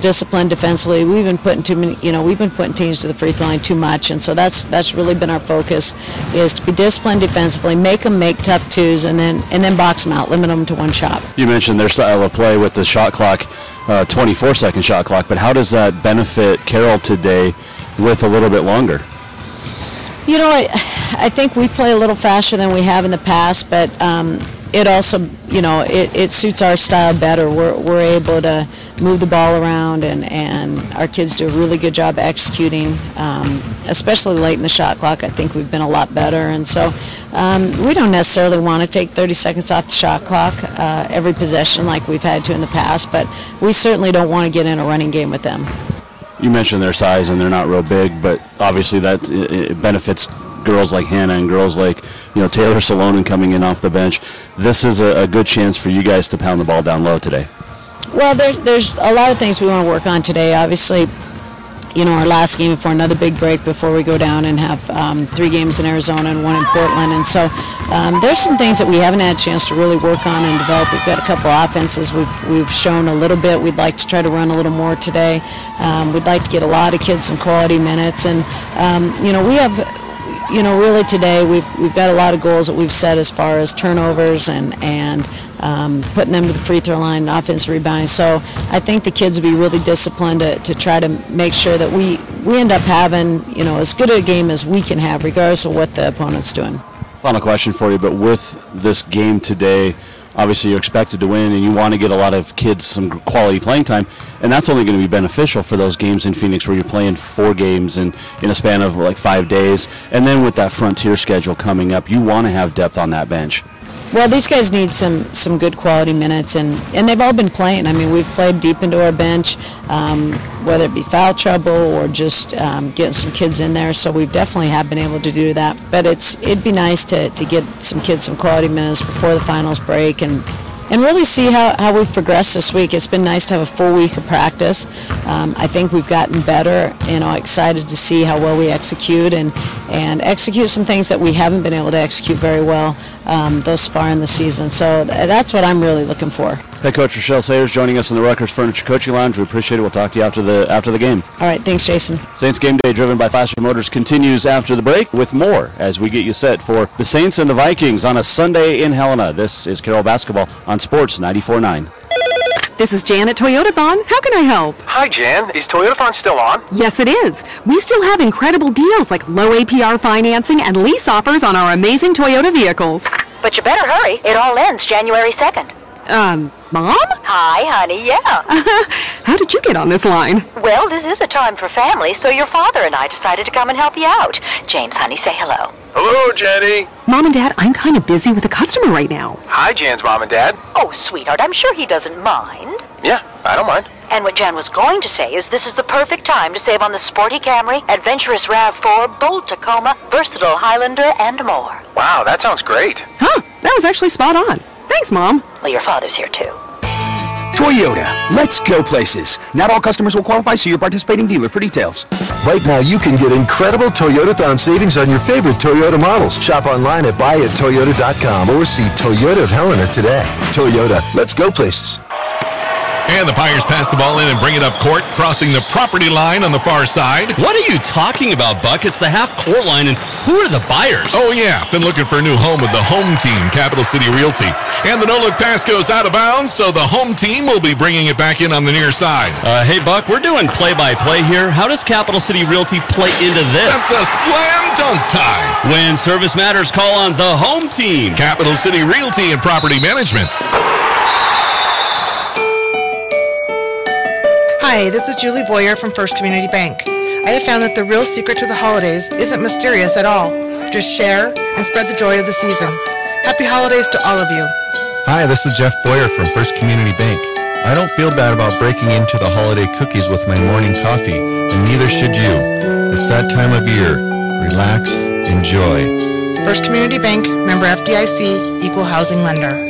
disciplined defensively. We've been putting too many, we've been putting teams to the free throw line too much, and so that's really been our focus, is to be disciplined defensively, make them make tough twos, and then box them out, limit them to one shot. You mentioned their style of play with the shot clock, 24-second shot clock, but how does that benefit Carroll today with a little bit longer? I think we play a little faster than we have in the past, but it also, it suits our style better. We're able to move the ball around, and our kids do a really good job executing, especially late in the shot clock. I think we've been a lot better, and so we don't necessarily want to take 30 seconds off the shot clock every possession like we've had to in the past, but we certainly don't want to get in a running game with them. You mentioned their size, and they're not real big, but obviously that it benefits girls like Hannah and girls like Taylor Salonen coming in off the bench. This is a good chance for you guys to pound the ball down low today. Well, there's a lot of things we want to work on today. Obviously, our last game before another big break before we go down and have 3 games in Arizona and 1 in Portland, and so there's some things that we haven't had a chance to really work on and develop. We've got a couple offenses we've shown a little bit. We'd like to try to run a little more today. We'd like to get a lot of kids some quality minutes, and we have. Really today we've got a lot of goals that we've set as far as turnovers and putting them to the free throw line, and offensive rebounding. So I think the kids will be really disciplined to try to make sure that we end up having as good a game as we can have, regardless of what the opponent's doing. Final question for you, but with this game today, obviously you're expected to win, and you want to get a lot of kids some quality playing time, and that's only going to be beneficial for those games in Phoenix where you're playing 4 games in a span of like 5 days, and then with that Frontier schedule coming up, you want to have depth on that bench. Well, these guys need some good quality minutes, and they've all been playing. I mean, we've played deep into our bench, whether it be foul trouble or just getting some kids in there, so we definitely have been able to do that. But it'd be nice to get some kids some quality minutes before the finals break, and really see how we've progressed this week. It's been nice to have a full week of practice. I think we've gotten better, excited to see how well we execute and execute some things that we haven't been able to execute very well thus far in the season. So that's what I'm really looking for. Head coach Rochelle Sayers joining us in the Rutgers Furniture Coaching Lounge. We appreciate it. We'll talk to you after the game. All right, thanks, Jason. Saints Game Day, driven by Faster Motors, continues after the break with more as we get you set for the Saints and the Vikings on a Sunday in Helena. This is Carroll Basketball on Sports 94.9. This is Jan at Toyotathon. How can I help? Hi, Jan. Is Toyotathon still on? Yes, it is. We still have incredible deals like low APR financing and lease offers on our amazing Toyota vehicles. But you better hurry. It all ends January 2nd. Mom? Hi, honey, yeah. How did you get on this line? Well, this is a time for family, so your father and I decided to come and help you out. James, honey, say hello. Hello, Jenny. Mom and Dad, I'm kind of busy with a customer right now. Hi, Jan's mom and dad. Oh, sweetheart, I'm sure he doesn't mind. Yeah, I don't mind. And what Jan was going to say is this is the perfect time to save on the sporty Camry, adventurous RAV4, bold Tacoma, versatile Highlander, and more. Wow, that sounds great. Huh, that was actually spot on. Thanks, Mom. Well, your father's here, too. Toyota, let's go places. Not all customers will qualify, see your participating dealer for details. Right now, you can get incredible Toyotathon savings on your favorite Toyota models. Shop online at buyattoyota.com or see Toyota of Helena today. Toyota, let's go places. And the Pirates pass the ball in and bring it up court, crossing the property line on the far side. What are you talking about, Buck? It's the half-court line, and who are the buyers? Oh, yeah. Been looking for a new home with the home team, Capital City Realty. And the no-look pass goes out of bounds, so the home team will be bringing it back in on the near side. Hey, Buck, we're doing play-by-play here. How does Capital City Realty play into this? That's a slam dunk tie. When service matters, call on the home team. Capital City Realty and Property Management. Hi, this is Julie Boyer from First Community Bank. I have found that the real secret to the holidays isn't mysterious at all. Just share and spread the joy of the season. Happy holidays to all of you. Hi, this is Jeff Boyer from First Community Bank. I don't feel bad about breaking into the holiday cookies with my morning coffee, and neither should you. It's that time of year. Relax, enjoy. First Community Bank, member FDIC, equal housing lender.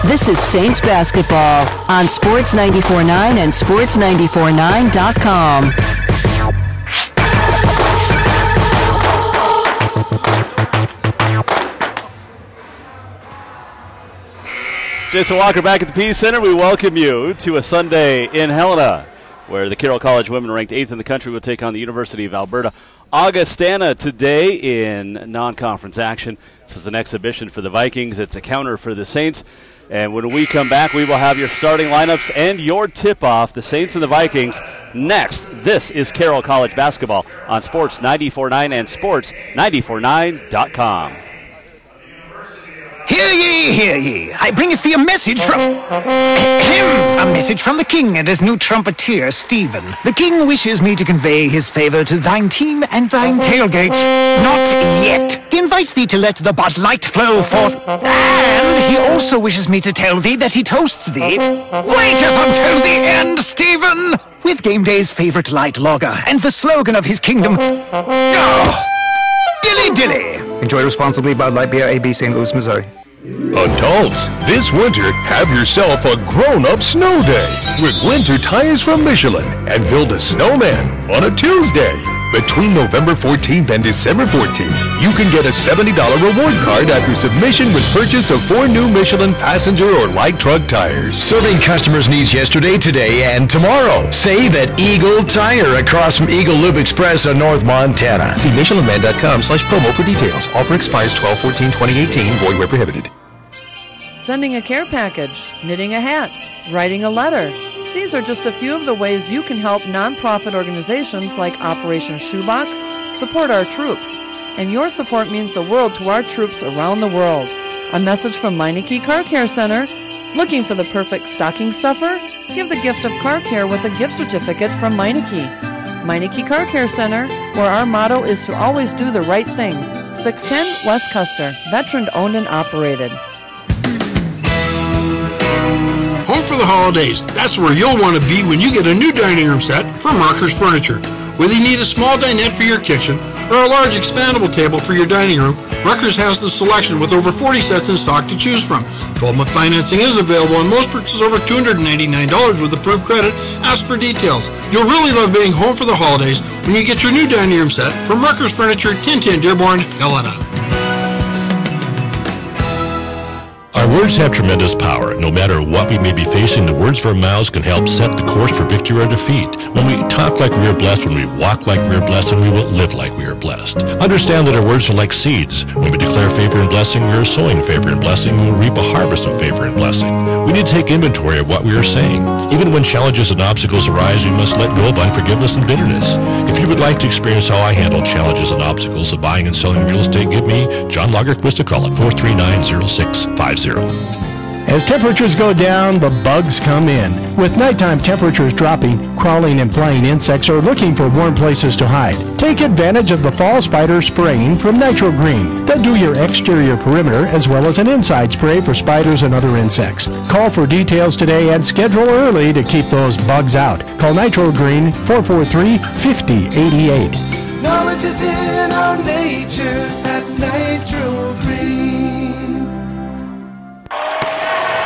This is Saints Basketball on Sports 94.9 and Sports949.com. Jason Walker back at the Peace Center. We welcome you to a Sunday in Helena, where the Carroll College women, ranked 8th in the country, will take on the University of Alberta-Augstana today in non-conference action. This is an exhibition for the Vikings. It's a counter for the Saints. And when we come back, we will have your starting lineups and your tip-off, the Saints and the Vikings, next. This is Carroll College basketball on Sports 94.9 and Sports949.com. Hear ye, hear ye. I bringeth thee a message from a message from the king and his new trumpeter, Stephen. The king wishes me to convey his favor to thine team and thine tailgate. Not yet. He invites thee to let the Bud Light flow forth. And he also wishes me to tell thee that he toasts thee. Waiteth until the end, Stephen! With game day's favorite light lager and the slogan of his kingdom. Oh, dilly dilly. Enjoy responsibly. Bud Light Beer, AB, St. Louis, Missouri. Adults, this winter, have yourself a grown-up snow day with winter tires from Michelin and build a snowman on a Tuesday. Between November 14th and December 14th, you can get a $70 reward card after submission with purchase of 4 new Michelin passenger or light truck tires. Serving customers' needs yesterday, today, and tomorrow. Save at Eagle Tire across from Eagle Loop Express on North Montana. See michelinman.com/promo for details. Offer expires 12/14/2018. Void where prohibited. Sending a care package, knitting a hat, writing a letter. These are just a few of the ways you can help nonprofit organizations like Operation Shoebox support our troops. And your support means the world to our troops around the world. A message from Meineke Car Care Center. Looking for the perfect stocking stuffer? Give the gift of car care with a gift certificate from Meineke. Meineke Car Care Center, where our motto is to always do the right thing. 610 West Custer, veteran owned and operated. Home for the holidays. That's where you'll want to be when you get a new dining room set from Markers Furniture. Whether you need a small dinette for your kitchen or a large expandable table for your dining room, Markers has the selection with over 40 sets in stock to choose from. 12-month financing is available and most purchases over $299 with approved credit. Ask for details. You'll really love being home for the holidays when you get your new dining room set from Markers Furniture, 1010 Dearborn, Helena. Our words have tremendous power. No matter what we may be facing, the words of our mouths can help set the course for victory or defeat. When we talk like we are blessed, when we walk like we are blessed, and we will live like we are blessed. Understand that our words are like seeds. When we declare favor and blessing, we are sowing favor and blessing. We will reap a harvest of favor and blessing. We need to take inventory of what we are saying. Even when challenges and obstacles arise, we must let go of unforgiveness and bitterness. If you would like to experience how I handle challenges and obstacles of buying and selling real estate, give me, John Lagerquist, a call at 439-0650. As temperatures go down, the bugs come in. With nighttime temperatures dropping, crawling and flying insects are looking for warm places to hide. Take advantage of the fall spider spraying from Nitro Green. They'll do your exterior perimeter as well as an inside spray for spiders and other insects. Call for details today and schedule early to keep those bugs out. Call Nitro Green 443-5088. Knowledge is in our nature at Nitro Green.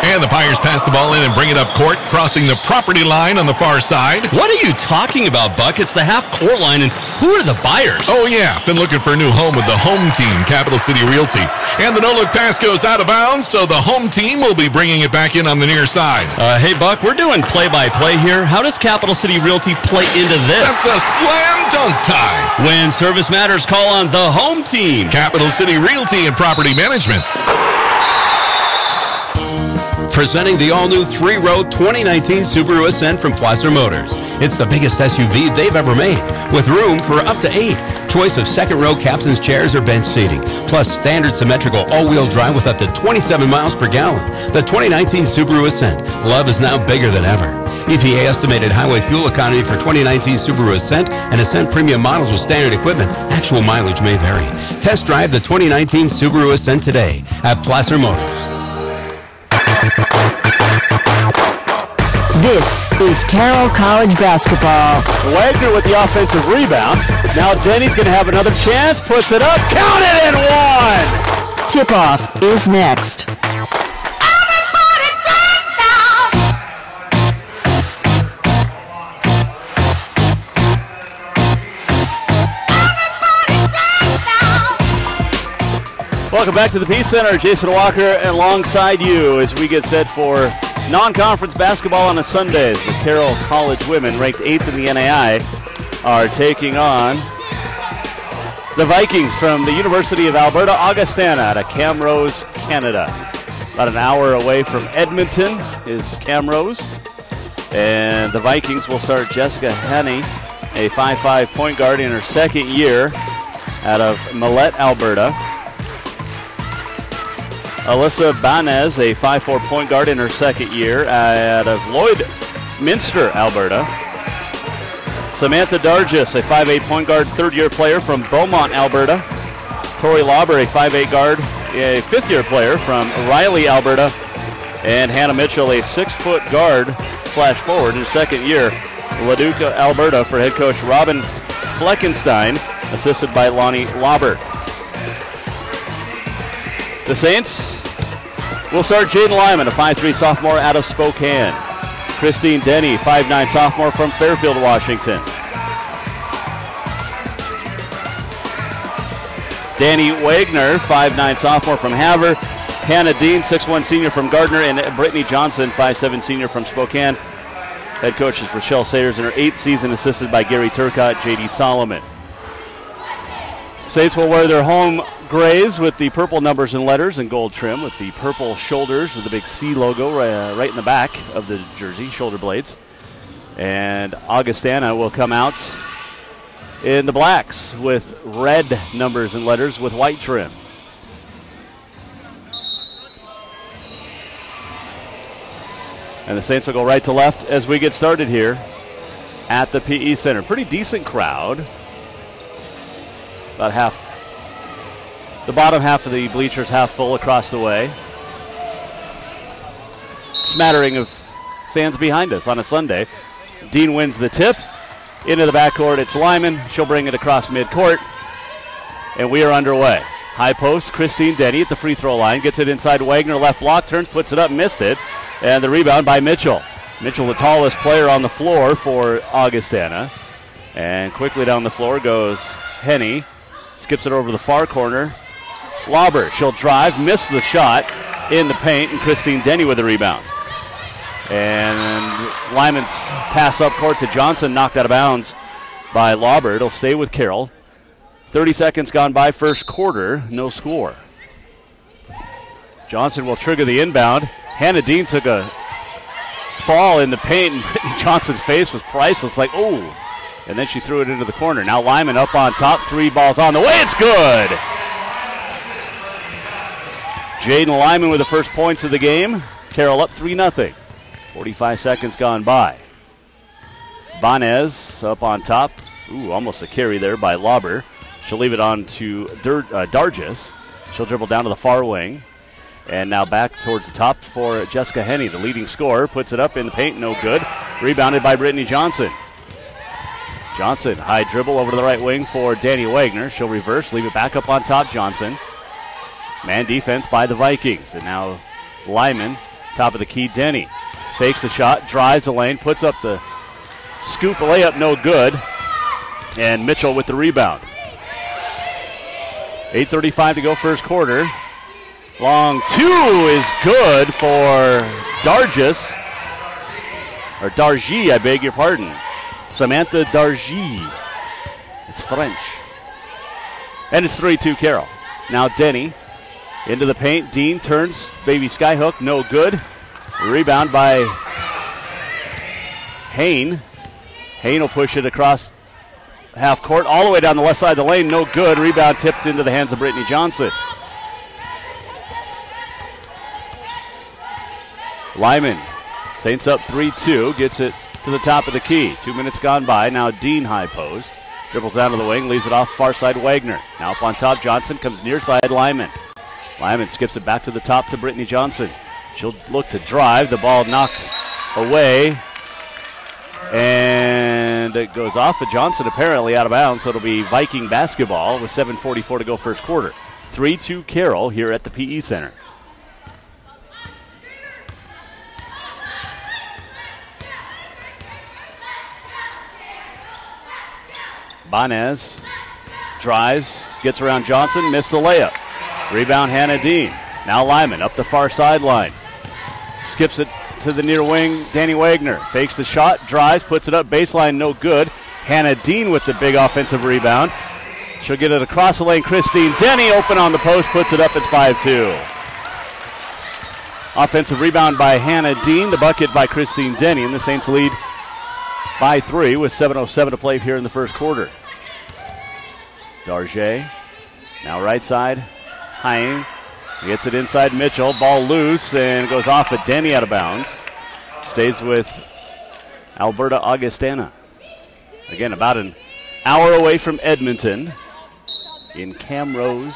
And the Pirates pass the ball in and bring it up court, crossing the property line on the far side. What are you talking about, Buck? It's the half-court line, and who are the buyers? Oh, yeah. Been looking for a new home with the home team, Capital City Realty. And the no-look pass goes out of bounds, so the home team will be bringing it back in on the near side. Hey, Buck, we're doing play-by-play here. How does Capital City Realty play into this? That's a slam dunk tie. When service matters, call on the home team. Capital City Realty and Property Management. Presenting the all-new 3-row 2019 Subaru Ascent from Placer Motors. It's the biggest SUV they've ever made, with room for up to 8. Choice of second-row captain's chairs or bench seating, plus standard symmetrical all-wheel drive with up to 27 miles per gallon. The 2019 Subaru Ascent. Love is now bigger than ever. EPA estimated highway fuel economy for 2019 Subaru Ascent and Ascent Premium models with standard equipment. Actual mileage may vary. Test drive the 2019 Subaru Ascent today at Placer Motors. This is Carroll College basketball. Wagner with the offensive rebound. Now Denny's going to have another chance. Puts it up. Count it and one. Tip-off is next. Welcome Welcome back to the Peace Center. Jason Walker alongside you as we get set for non-conference basketball on a Sunday. The Carroll College women, ranked 8th in the NAI, are taking on the Vikings from the University of Alberta-Augstana out of Camrose, Canada. About an hour away from Edmonton is Camrose. And the Vikings will start Jessica Henney, a 5'5" point guard in her second year out of Millette, Alberta. Alyssa Banez, a 5'4" point guard in her second year out of Lloydminster, Alberta. Samantha Dargis, a 5'8" point guard, third-year player from Beaumont, Alberta. Tori Lauber, a 5'8" guard, a fifth-year player from Riley, Alberta. And Hannah Mitchell, a 6-foot guard / forward in her second year, Leduca, Alberta, for head coach Robin Fleckenstein, assisted by Lonnie Lauber. The Saints will start Jaden Lyman, a 5'3" sophomore out of Spokane. Christine Denny, 5'9" sophomore from Fairfield, Washington. Danny Wagner, 5'9" sophomore from Havre. Hannah Dean, 6'1" senior from Gardner. And Brittany Johnson, 5'7" senior from Spokane. Head coach is Rochelle Sayers in her 8th season, assisted by Gary Turcotte, J.D. Solomon. Saints will wear their home grays with the purple numbers and letters and gold trim with the purple shoulders with the big C logo right in the back of the jersey, shoulder blades. And Augustana will come out in the blacks with red numbers and letters with white trim. And the Saints will go right to left as we get started here at the PE Center. Pretty decent crowd. About half, the bottom half of the bleachers half full across the way. Smattering of fans behind us on a Sunday. Dean wins the tip. Into the backcourt, it's Lyman. She'll bring it across midcourt. And we are underway. High post, Christine Denny at the free throw line. Gets it inside Wagner, left block, turns, puts it up, missed it. And the rebound by Mitchell. Mitchell, the tallest player on the floor for Augustana. And quickly down the floor goes Henney. Skips it over the far corner. Lauber, she'll drive, miss the shot in the paint, and Christine Denny with the rebound. And Lyman's pass up court to Johnson, knocked out of bounds by Lauber. It'll stay with Carroll. 30 seconds gone by, first quarter, no score. Johnson will trigger the inbound. Hannah Dean took a fall in the paint, and Brittany Johnson's face was priceless, like, oh. And then she threw it into the corner. Now Lyman up on top, 3 balls on the way, it's good! Jaden Lyman with the first points of the game. Carroll up 3-0. 45 seconds gone by. Banez up on top. Ooh, almost a carry there by Lauber. She'll leave it on to Dargis. She'll dribble down to the far wing. And now back towards the top for Jessica Henney, the leading scorer. Puts it up in the paint, no good. Rebounded by Brittany Johnson. Johnson, high dribble over to the right wing for Danny Wagner. She'll reverse, leave it back up on top, Johnson. Man defense by the Vikings. And now Lyman, top of the key, Denny. Fakes the shot, drives the lane, puts up the scoop layup, no good. And Mitchell with the rebound. 8:35 to go first quarter. Long 2 is good for Dargis. Or Dargy, I beg your pardon. Samantha Dargy. It's French. And it's 3-2 Carroll. Now Denny into the paint. Dean turns. Baby skyhook. No good. Rebound by Hain. Hain will push it across half court. All the way down the left side of the lane. No good. Rebound tipped into the hands of Brittany Johnson. Lyman. Saints up 3-2. Gets it to the top of the key. 2 minutes gone by. Now Dean high post. Dribbles down to the wing. Leaves it off far side Wagner. Now up on top Johnson. Comes near side Lyman. Lyman skips it back to the top to Brittany Johnson. She'll look to drive. The ball knocked away. And it goes off of Johnson apparently out of bounds. So it'll be Viking basketball with 7:44 to go first quarter. 3-2 Carroll here at the PE Center. Banez drives, gets around Johnson, missed the layup. Rebound, Hannah Dean. Now Lyman up the far sideline. Skips it to the near wing, Danny Wagner. Fakes the shot, drives, puts it up, baseline, no good. Hannah Dean with the big offensive rebound. She'll get it across the lane. Christine Denny open on the post, puts it up at 5-2. Offensive rebound by Hannah Dean, the bucket by Christine Denny, and the Saints lead by 3 with 7:07 to play here in the first quarter. Darjé, now right side, Hine, gets it inside Mitchell, ball loose, and goes off at Denny out of bounds. Stays with Alberta-Augstana. Again, about an hour away from Edmonton in Camrose.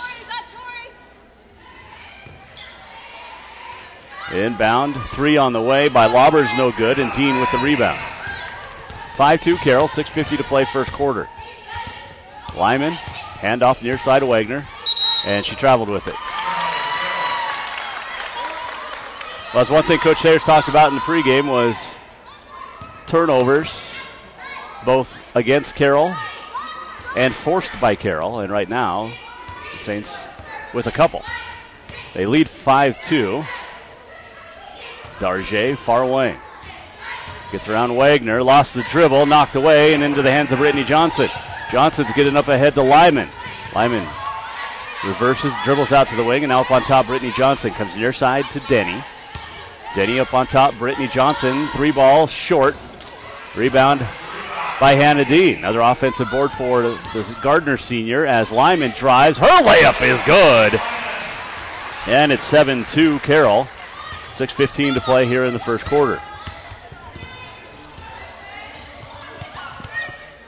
Inbound, 3 on the way by Lobbers, no good, and Dean with the rebound. 5-2 Carroll, 6:50 to play first quarter. Lyman, handoff near side to Wagner, and she traveled with it. Well, that's one thing Coach Sayers talked about in the pregame was turnovers, both against Carroll and forced by Carroll, and right now the Saints with a couple. They lead 5-2. Darjé, far away. Gets around Wagner, lost the dribble, knocked away, and into the hands of Brittany Johnson. Johnson's getting up ahead to Lyman. Lyman reverses, dribbles out to the wing, and now up on top, Brittany Johnson comes near side to Denny. Denny up on top, Brittany Johnson, 3 ball, short. Rebound by Hannah Dean. Another offensive board for the Gardner senior as Lyman drives. Her layup is good. And it's 7-2 Carroll. 6:15 to play here in the first quarter.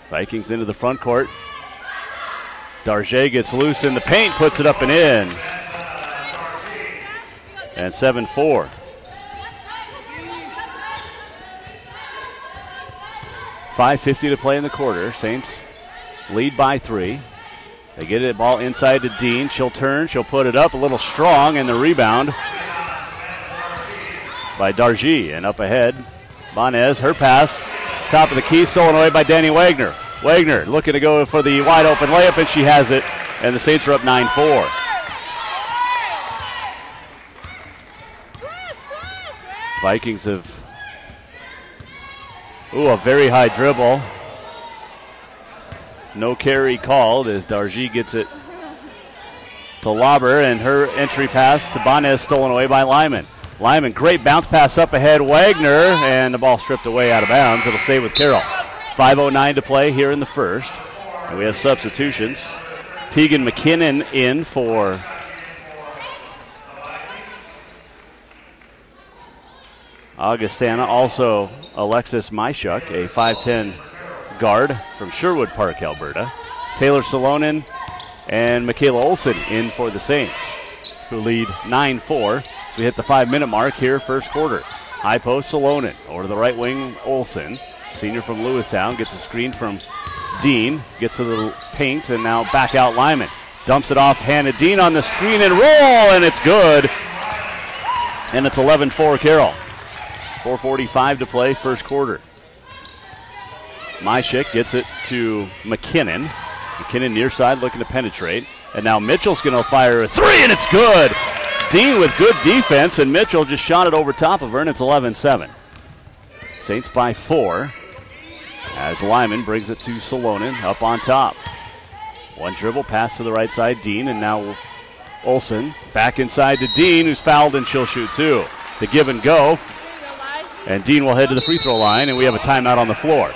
Vikings into the front court. Darjé gets loose in the paint, puts it up and in. And 7-4. $5:50 to play in the quarter. Saints lead by 3. They get it, ball inside to Dean. She'll turn, she'll put it up a little strong, and the rebound by Darjé. And up ahead, Bonez, her pass, top of the key, stolen away by Danny Wagner. Wagner looking to go for the wide open layup, and she has it, and the Saints are up 9-4. Vikings have, a very high dribble. No carry called as Darjé gets it to Lauber, and her entry pass to Bonez stolen away by Lyman. Lyman, great bounce pass up ahead, Wagner, and the ball stripped away out of bounds. It'll stay with Carroll. 5:09 to play here in the first. And we have substitutions. Tegan McKinnon in for Augustana. Also Alexis Myshuk, a 5'10 guard from Sherwood Park, Alberta. Taylor Salonen and Michaela Olsen in for the Saints, who lead 9-4. So we hit the 5-minute mark here, first quarter. High post, Salonen. Over to the right wing, Olsen. Senior from Lewistown, gets a screen from Dean. Gets to the paint, and now back out Lyman. Dumps it off Hannah Dean on the screen and roll, and it's good. And it's 11-4 Carroll. 4:45 to play, first quarter. Myshik gets it to McKinnon. McKinnon near side looking to penetrate. And now Mitchell's going to fire a 3, and it's good. Dean with good defense, and Mitchell just shot it over top of her, and it's 11-7. Saints by 4 as Lyman brings it to Salonen up on top. One dribble, pass to the right side, Dean, and now Olsen back inside to Dean, who's fouled, and she'll shoot 2. The give and go, and Dean will head to the free throw line, and we have a timeout on the floor.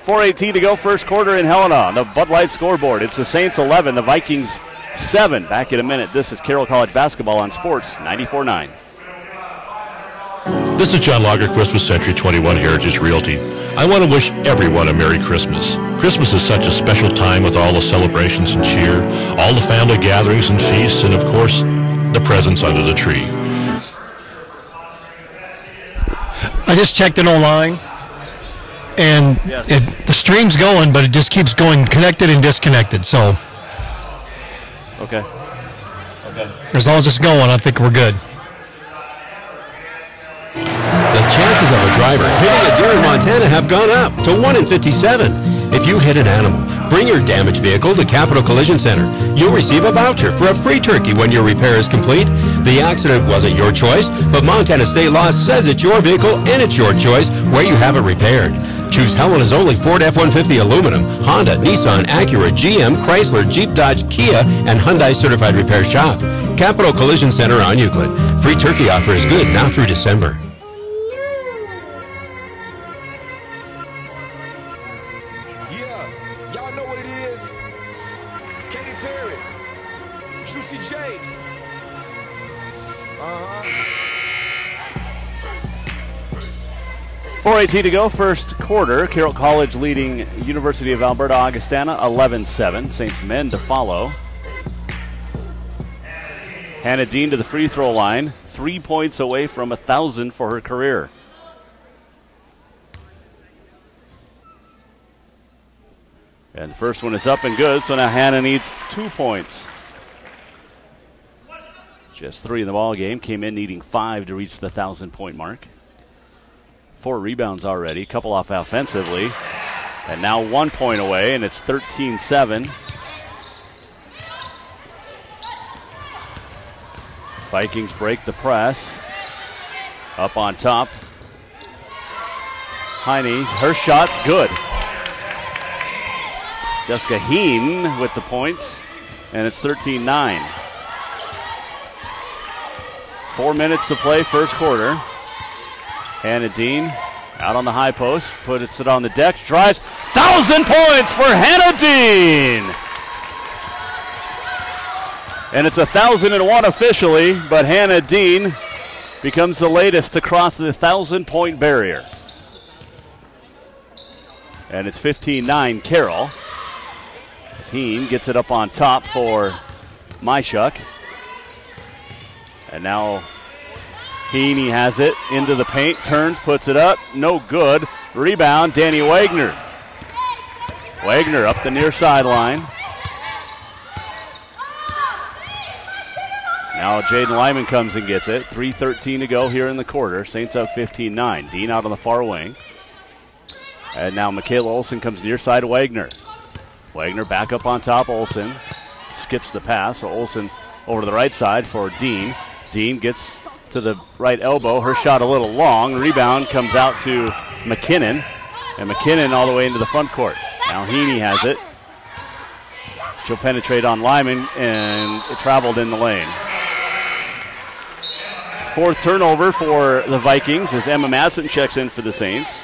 4:18 to go, first quarter in Helena on the Bud Light scoreboard. It's the Saints 11, the Vikings 7. Back in a minute. This is Carroll College basketball on Sports 94.9. This is John Lagerquist with Century 21 Heritage Realty. I want to wish everyone a Merry Christmas. Christmas is such a special time with all the celebrations and cheer, all the family gatherings and feasts, and of course, the presents under the tree. I just checked it online, and the stream's going, but it just keeps going connected and disconnected, so. Okay. As long as it's going, I think we're good. The chances of a driver hitting a deer in Montana have gone up to 1 in 57. If you hit an animal, Bring your damaged vehicle to Capital Collision Center. You'll receive a voucher for a free turkey when your repair is complete. The accident wasn't your choice, but Montana state law says it's your vehicle and it's your choice where you have it repaired. Choose Helena's only Ford F-150 aluminum, Honda, Nissan, Acura, GM, Chrysler, Jeep, Dodge, Kia, and Hyundai certified repair shop. Capital Collision Center on Euclid. Free turkey offer is good now through December. Y'all know what it is. Katy Perry, Juicy J. 4:18 to go, first quarter. Carroll College leading University of Alberta-Augstana 11-7. Saints men to follow. Hannah Dean to the free throw line, 3 points away from 1,000 for her career. And the first one is up and good, so now Hannah needs 2 points. Just 3 in the ball game. Came in needing 5 to reach the 1,000-point mark. 4 rebounds already, couple off offensively. And now 1 point away, and it's 13-7. Vikings break the press. Up on top. Heine, her shot's good. Jessica Heen with the points, and it's 13-9. 4 minutes to play, first quarter. Hannah Dean out on the high post, puts it on the deck, drives. 1,000 points for Hannah Dean! And it's 1,001 officially, but Hannah Dean becomes the latest to cross the 1,000-point barrier. And it's 15-9 Carroll. As Heen gets it up on top for Myshuk. And now Heaney has it into the paint, turns, puts it up, no good. Rebound, Danny Wagner. Wagner up the near sideline. Now Jaden Lyman comes and gets it. 3:13 to go here in the quarter. Saints up 15-9. Dean out on the far wing. And now Michaela Olsen comes near side to Wagner. Wagner back up on top. Olsen skips the pass. So Olsen over to the right side for Dean. Dean gets to the right elbow. Her shot a little long. Rebound comes out to McKinnon. And McKinnon all the way into the front court. Now Heaney has it. She'll penetrate on Lyman, and it traveled in the lane. 4th turnover for the Vikings as Emma Madsen checks in for the Saints.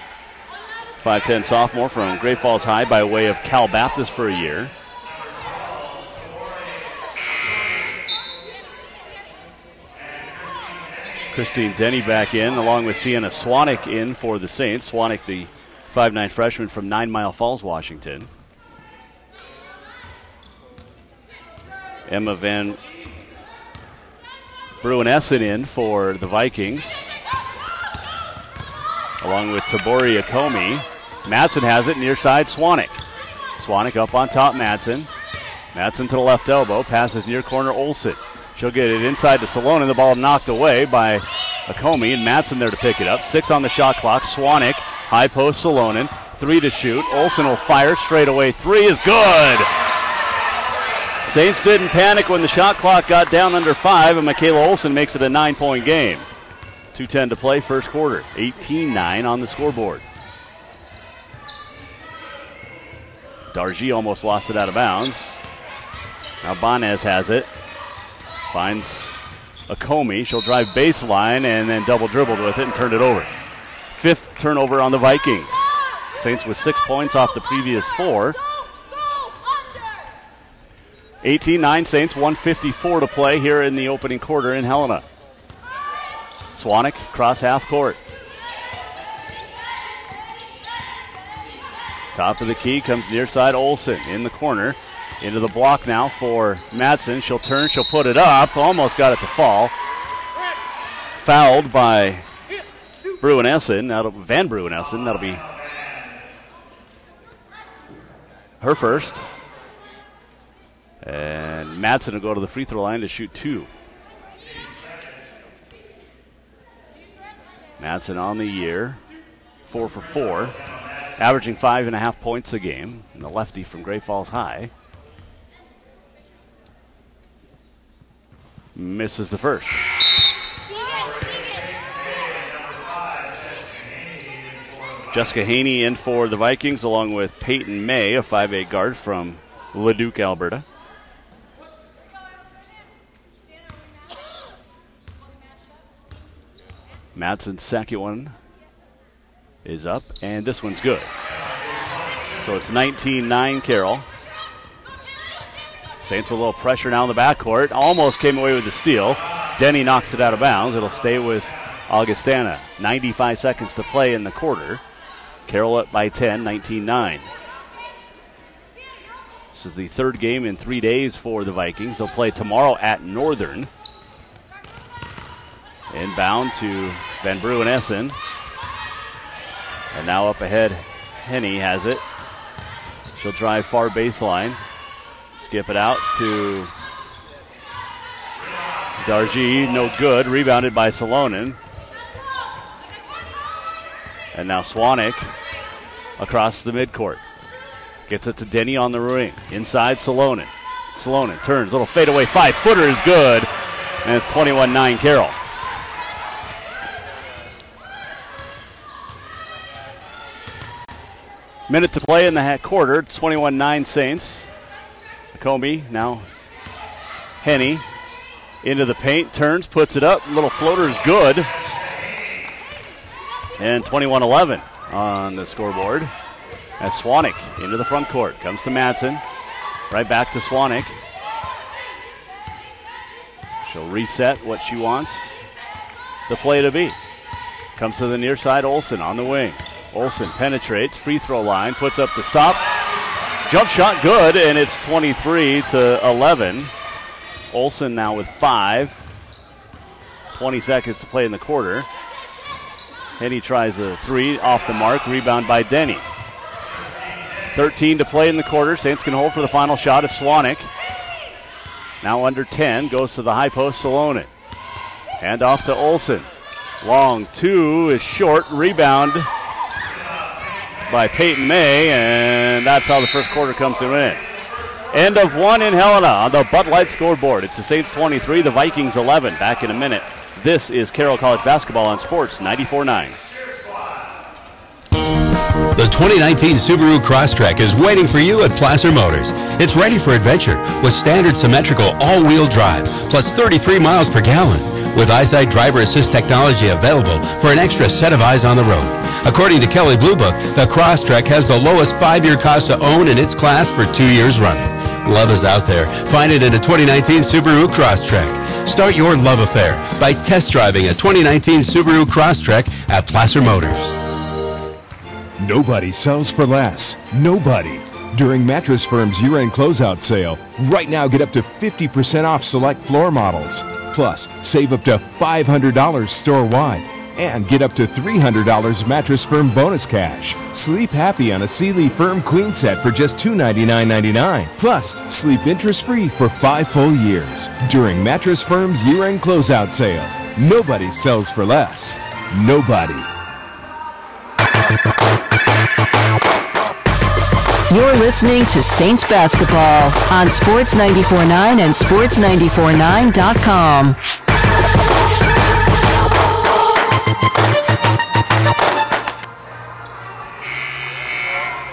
5'10 sophomore from Great Falls High by way of Cal Baptist for a year. Christine Denny back in, along with Sienna Swanik in for the Saints. Swanik, the 5'9 freshman from 9 Mile Falls, Washington. Emma Van Bruin-Essen in for the Vikings, along with Tabori Akomi. Madsen has it near side, Swanik. Swanik up on top, Madsen. Madsen to the left elbow, passes near corner, Olsen. She'll get it inside to Salonen. The ball knocked away by Akomi, and Madsen there to pick it up. 6 on the shot clock. Swanik, high post, Salonen. 3 to shoot. Olsen will fire straight away. 3 is good. Saints didn't panic when the shot clock got down under 5, and Michaela Olsen makes it a 9-point game. 2:10 to play, first quarter. 18-9 on the scoreboard. Dargy almost lost it out of bounds. Now Banez has it. Finds Akomi. She'll drive baseline and then double dribbled with it and turned it over. 5th turnover on the Vikings. Saints with 6 points off the previous 4. 18-9 Saints, 1:54 to play here in the opening quarter in Helena. Swanik cross half court. Top of the key comes near side Olsen in the corner. Into the block now for Madsen. She'll turn, she'll put it up. Almost got it to fall. Fouled by Bruin-Essen. Van Bruin-Essen. That'll be her first. And Madsen will go to the free throw line to shoot 2. Madsen on the year, 4 for 4. averaging 5.5 points a game, and the lefty from Great Falls High. Misses the first. Jessica Haney in for the Vikings, along with Peyton May, a 5'8 guard from Leduc, Alberta. Madsen's second one is up, and this one's good. So it's 19-9 Carroll. Saints with a little pressure now in the backcourt. Almost came away with the steal. Denny knocks it out of bounds. It'll stay with Augustana. 95 seconds to play in the quarter. Carroll up by 10, 19-9. This is the third game in 3 days for the Vikings. They'll play tomorrow at Northern. Inbound to Van Brew and Essen. And now up ahead, Henny has it. She'll drive far baseline. Skip it out to Dargy, no good. Rebounded by Salonen. And now Swanek across the midcourt. Gets it to Denny on the wing. Inside Salonen. Salonen turns, little fadeaway 5-footer is good. And it's 21-9 Carroll. Minute to play in the quarter. It's 21-9 Saints. Comey now. Henny into the paint, turns, puts it up. Little floater is good. And 21-11 on the scoreboard. As Swanek into the front court. Comes to Madsen. Right back to Swanek. She'll reset what she wants the play to be. Comes to the near side, Olsen on the wing. Olsen penetrates, free throw line, puts up the stop. Jump shot good, and it's 23-11. Olsen now with 5. 20 seconds to play in the quarter. Henny tries a 3 off the mark, rebound by Denny. 13 to play in the quarter. Saints can hold for the final shot of Swanek. Now under 10, goes to the high post, Salonen. Hand off to Olsen. Long 2 is short, rebound by Peyton May, and that's how the first quarter comes to an end. End of 1 in Helena on the Bud Light scoreboard. It's the Saints 23, the Vikings 11. Back in a minute. This is Carroll College basketball on Sports 94.9. The 2019 Subaru Crosstrek is waiting for you at Placer Motors. It's ready for adventure with standard symmetrical all-wheel drive plus 33 miles per gallon. With EyeSight driver assist technology available for an extra set of eyes on the road. According to Kelley Blue Book, the Crosstrek has the lowest 5-year cost to own in its class for 2 years running. Love is out there. Find it in a 2019 Subaru Crosstrek. Start your love affair by test driving a 2019 Subaru Crosstrek at Placer Motors. Nobody sells for less. Nobody. During Mattress Firm's year-end closeout sale, right now get up to 50% off select floor models. Plus, save up to $500 store-wide. And get up to $300 Mattress Firm bonus cash. Sleep happy on a Sealy Firm Queen set for just $299.99. Plus, sleep interest-free for 5 full years. During Mattress Firm's year-end closeout sale. Nobody sells for less. Nobody. You're listening to Saints basketball on Sports 94.9 and Sports949.com.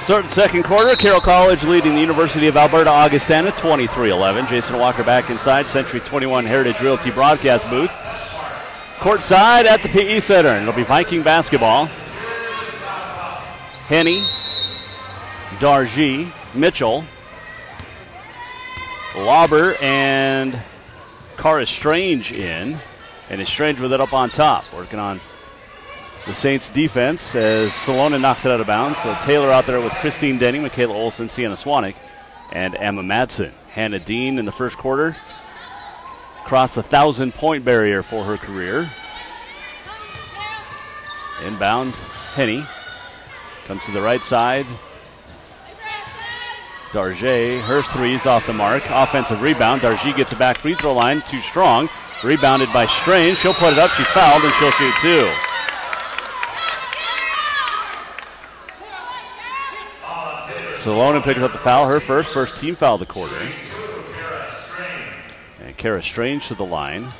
Starting second quarter, Carroll College leading the University of Alberta-Augstana 23-11. Jason Walker back inside Century 21 Heritage Realty broadcast booth. Courtside at the PE Center, and it'll be Viking basketball. Henny, Dargy, Mitchell, Lauber, and Cara Strange in. And is Strange with it up on top, working on the Saints defense as Salonen knocks it out of bounds. So Taylor out there with Christine Denny, Michaela Olsen, Sienna Swanek, and Emma Madsen. Hannah Dean in the first quarter crossed the 1,000-point barrier for her career. Inbound, Henny. Comes to the right side. Dargy, her three's off the mark. Offensive rebound. Dargy gets it back free throw line. Too strong. Rebounded by Strange. She'll put it up. She fouled, and she'll shoot 2. Salonen picks up the foul, her first team foul of the quarter. And Kara Strange to the line.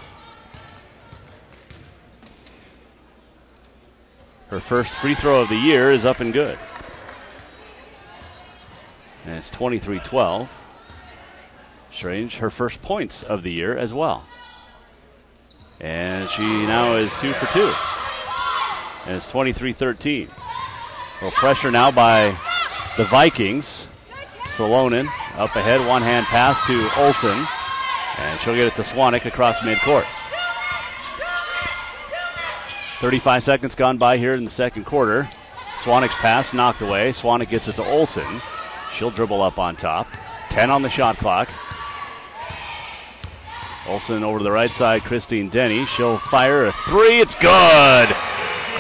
Her first free throw of the year is up and good. And it's 23-12. Strange, her first points of the year as well. And she now is 2 for 2. And it's 23-13. Well, pressure now by the Vikings. Salonen up ahead, one-hand pass to Olsen. And she'll get it to Swanek across midcourt. 35 seconds gone by here in the second quarter. Swanek's pass knocked away. Swanek gets it to Olsen. She'll dribble up on top. 10 on the shot clock. Olsen over to the right side, Christine Denny. She'll fire a three. It's good!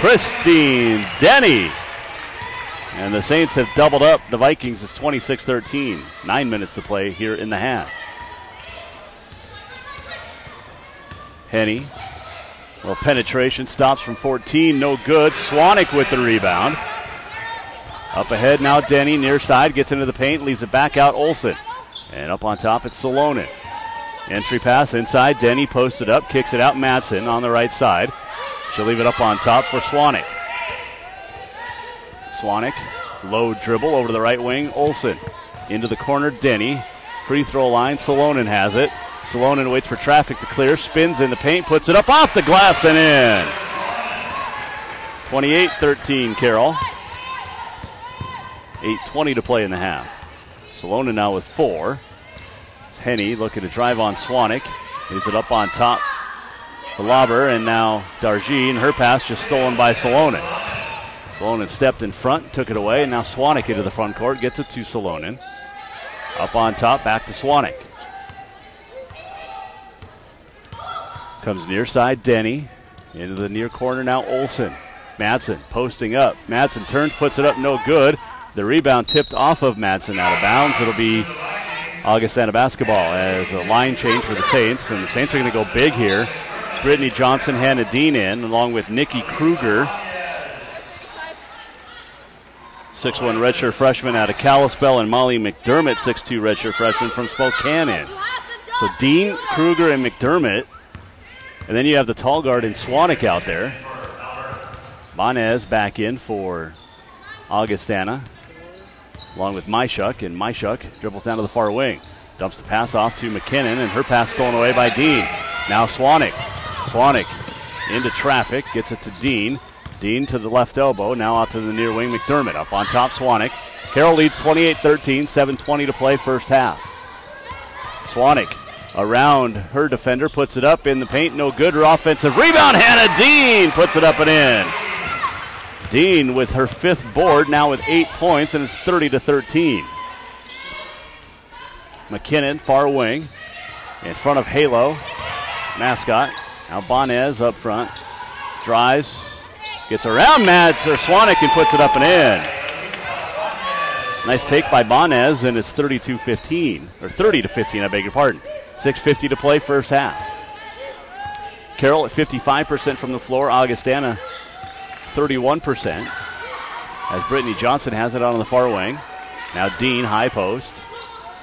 Christine Denny. And the Saints have doubled up. The Vikings is 26-13. 9 minutes to play here in the half. Henny. Well, penetration stops from 14. No good. Swanek with the rebound. Up ahead now, Denny, near side, gets into the paint, leaves it back out, Olsen. And up on top, it's Salonen. Entry pass inside, Denny posted up, kicks it out, Madsen on the right side. She'll leave it up on top for Swanek. Swanek, low dribble over to the right wing, Olsen. Into the corner, Denny. Free throw line, Salonen has it. Salonen waits for traffic to clear, spins in the paint, puts it up off the glass and in. 28-13, Carroll. 8:20 to play in the half. Salonen now with 4. It's Henny looking to drive on Swanek. Leaves it up on top for Lauber, and now Dargy, and her pass just stolen by Salonen. Salonen stepped in front, took it away, and now Swanek into the front court, gets it to Salonen. Up on top, back to Swanek. Comes near side, Denny. Into the near corner now, Olsen. Madsen posting up. Madsen turns, puts it up, no good. The rebound tipped off of Madsen out of bounds. It'll be Augustana basketball as a line change for the Saints, and the Saints are going to go big here. Brittany Johnson, Hannah Dean in, along with Nikki Kruger. 6'1 redshirt freshman out of Kalispell, and Molly McDermott, 6'2 redshirt freshman from Spokane in. So Dean, Kruger, and McDermott. And then you have the tall guard in Swanek out there. Bonez back in for Augustana, along with Myshuk, and Myshuk dribbles down to the far wing. Dumps the pass off to McKinnon, and her pass stolen away by Dean. Now Swanek. Swanek into traffic, gets it to Dean. Dean to the left elbow, now out to the near wing, McDermott. Up on top, Swanek. Carroll leads 28-13, 7:20 to play first half. Swanek around her defender, puts it up in the paint, no good. Her offensive rebound, Hannah Dean puts it up and in. Dean with her 5th board, now with 8 points, and it's 30-13. McKinnon, far wing, in front of Halo, mascot. Now Bonez up front, drives, gets around Mads or Swanek and puts it up and in. Nice take by Bonez, and it's 32-15, or 30-15, I beg your pardon. 6:50 to play first half. Carroll at 55% from the floor, Augustana 31%, as Brittany Johnson has it on the far wing. Now Dean, high post,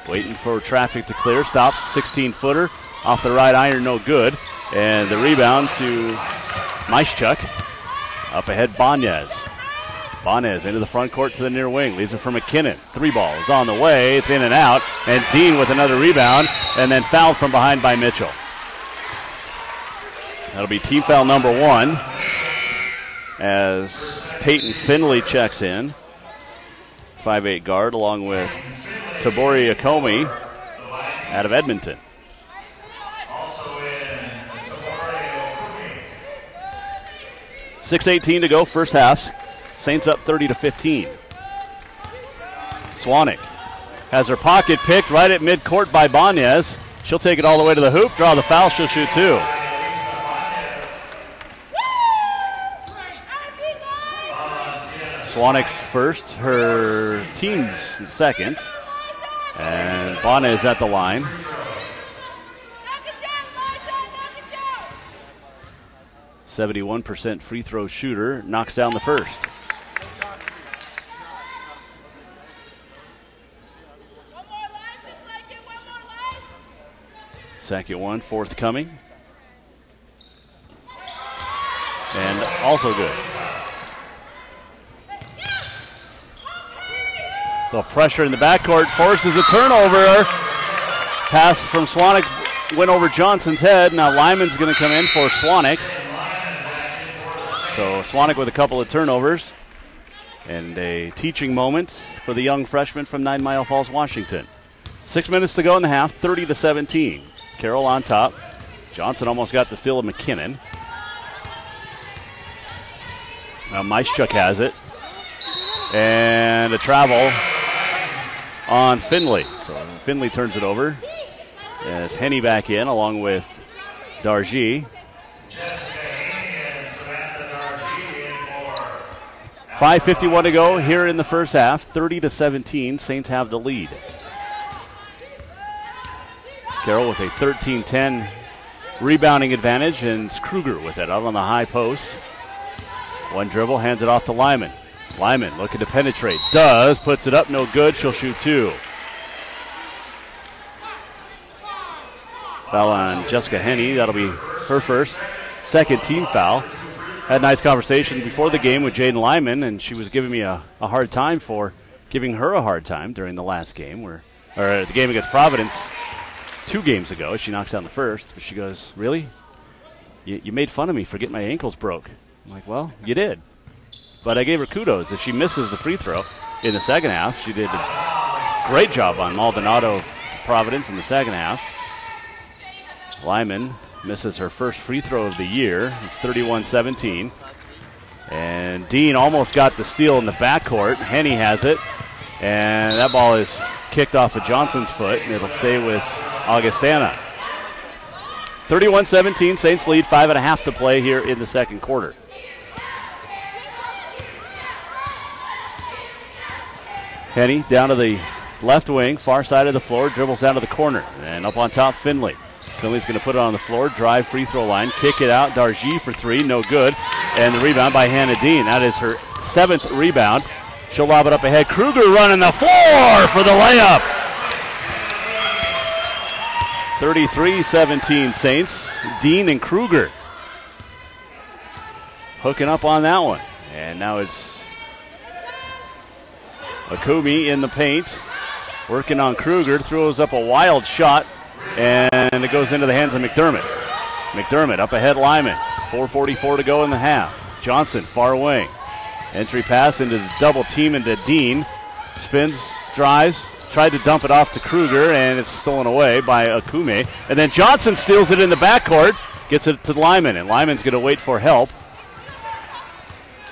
waiting for traffic to clear, stops, 16-footer, off the right iron, no good. And the rebound to Myshuk. Up ahead, Bonez. Bonez into the front court to the near wing, leaves it for McKinnon. 3 ball is on the way, it's in and out, and Dean with another rebound, and then fouled from behind by Mitchell. That'll be team foul number 1, as Peyton Finley checks in. 5'8 guard, along with Tabori Akomi out of Edmonton. .6:18 to go, first half. Saints up 30-15. Swanek has her pocket picked right at midcourt by Bonez. She'll take it all the way to the hoop, draw the foul, she'll shoot 2. Swanek's first, her team's second. And Bonez at the line. .71% free throw shooter, knocks down the first. Second one forthcoming. And also good. The pressure in the backcourt forces a turnover. Pass from Swanek went over Johnson's head. Now Lyman's going to come in for Swanek. So Swanek with a couple of turnovers. And a teaching moment for the young freshman from 9 Mile Falls, Washington. 6 minutes to go in the half, 30-17. Carroll on top. Johnson almost got the steal of McKinnon. Now Meischuk has it. And a travel on Finley. So Finley turns it over. As Henny back in along with Dargy. 5:51 to go here in the first half. 30-17. Saints have the lead. Carroll with a 13-10 rebounding advantage, and it's Kruger with it out on the high post. One dribble, hands it off to Lyman. Lyman looking to penetrate. Does. Puts it up. No good. She'll shoot two. Foul on Jessica Henny. That'll be her first. Second team foul. Had a nice conversation before the game with Jaden Lyman, and she was giving me a hard time for giving her a hard time during the last game, or the game against Providence 2 games ago. She knocks down the first, but she goes, "Really? You made fun of me for getting my ankles broke." I'm like, "Well, you did." But I gave her kudos. If she misses the free throw in the second half, she did a great job on Maldonado Providence in the second half. Lyman misses her first free throw of the year. It's 31-17. And Dean almost got the steal in the backcourt. Henny has it. And that ball is kicked off of Johnson's foot, and it'll stay with Augustana. 31-17, Saints lead, 5.5 to play here in the second quarter. Henny down to the left wing, far side of the floor, dribbles down to the corner. And up on top, Finley. Finley's going to put it on the floor, drive free throw line, kick it out. Dargy for 3, no good. And the rebound by Hannah Dean. That is her 7th rebound. She'll lob it up ahead. Kruger running the floor for the layup. 33-17 Saints. Dean and Kruger hooking up on that one. And now it's Akumi in the paint. Working on Kruger. Throws up a wild shot. And it goes into the hands of McDermott. McDermott up ahead Lyman. 4:44 to go in the half. Johnson, far wing. Entry pass into the double team into Dean. Spins, drives, tried to dump it off to Kruger, and it's stolen away by Akume. And then Johnson steals it in the backcourt, gets it to Lyman, and Lyman's going to wait for help.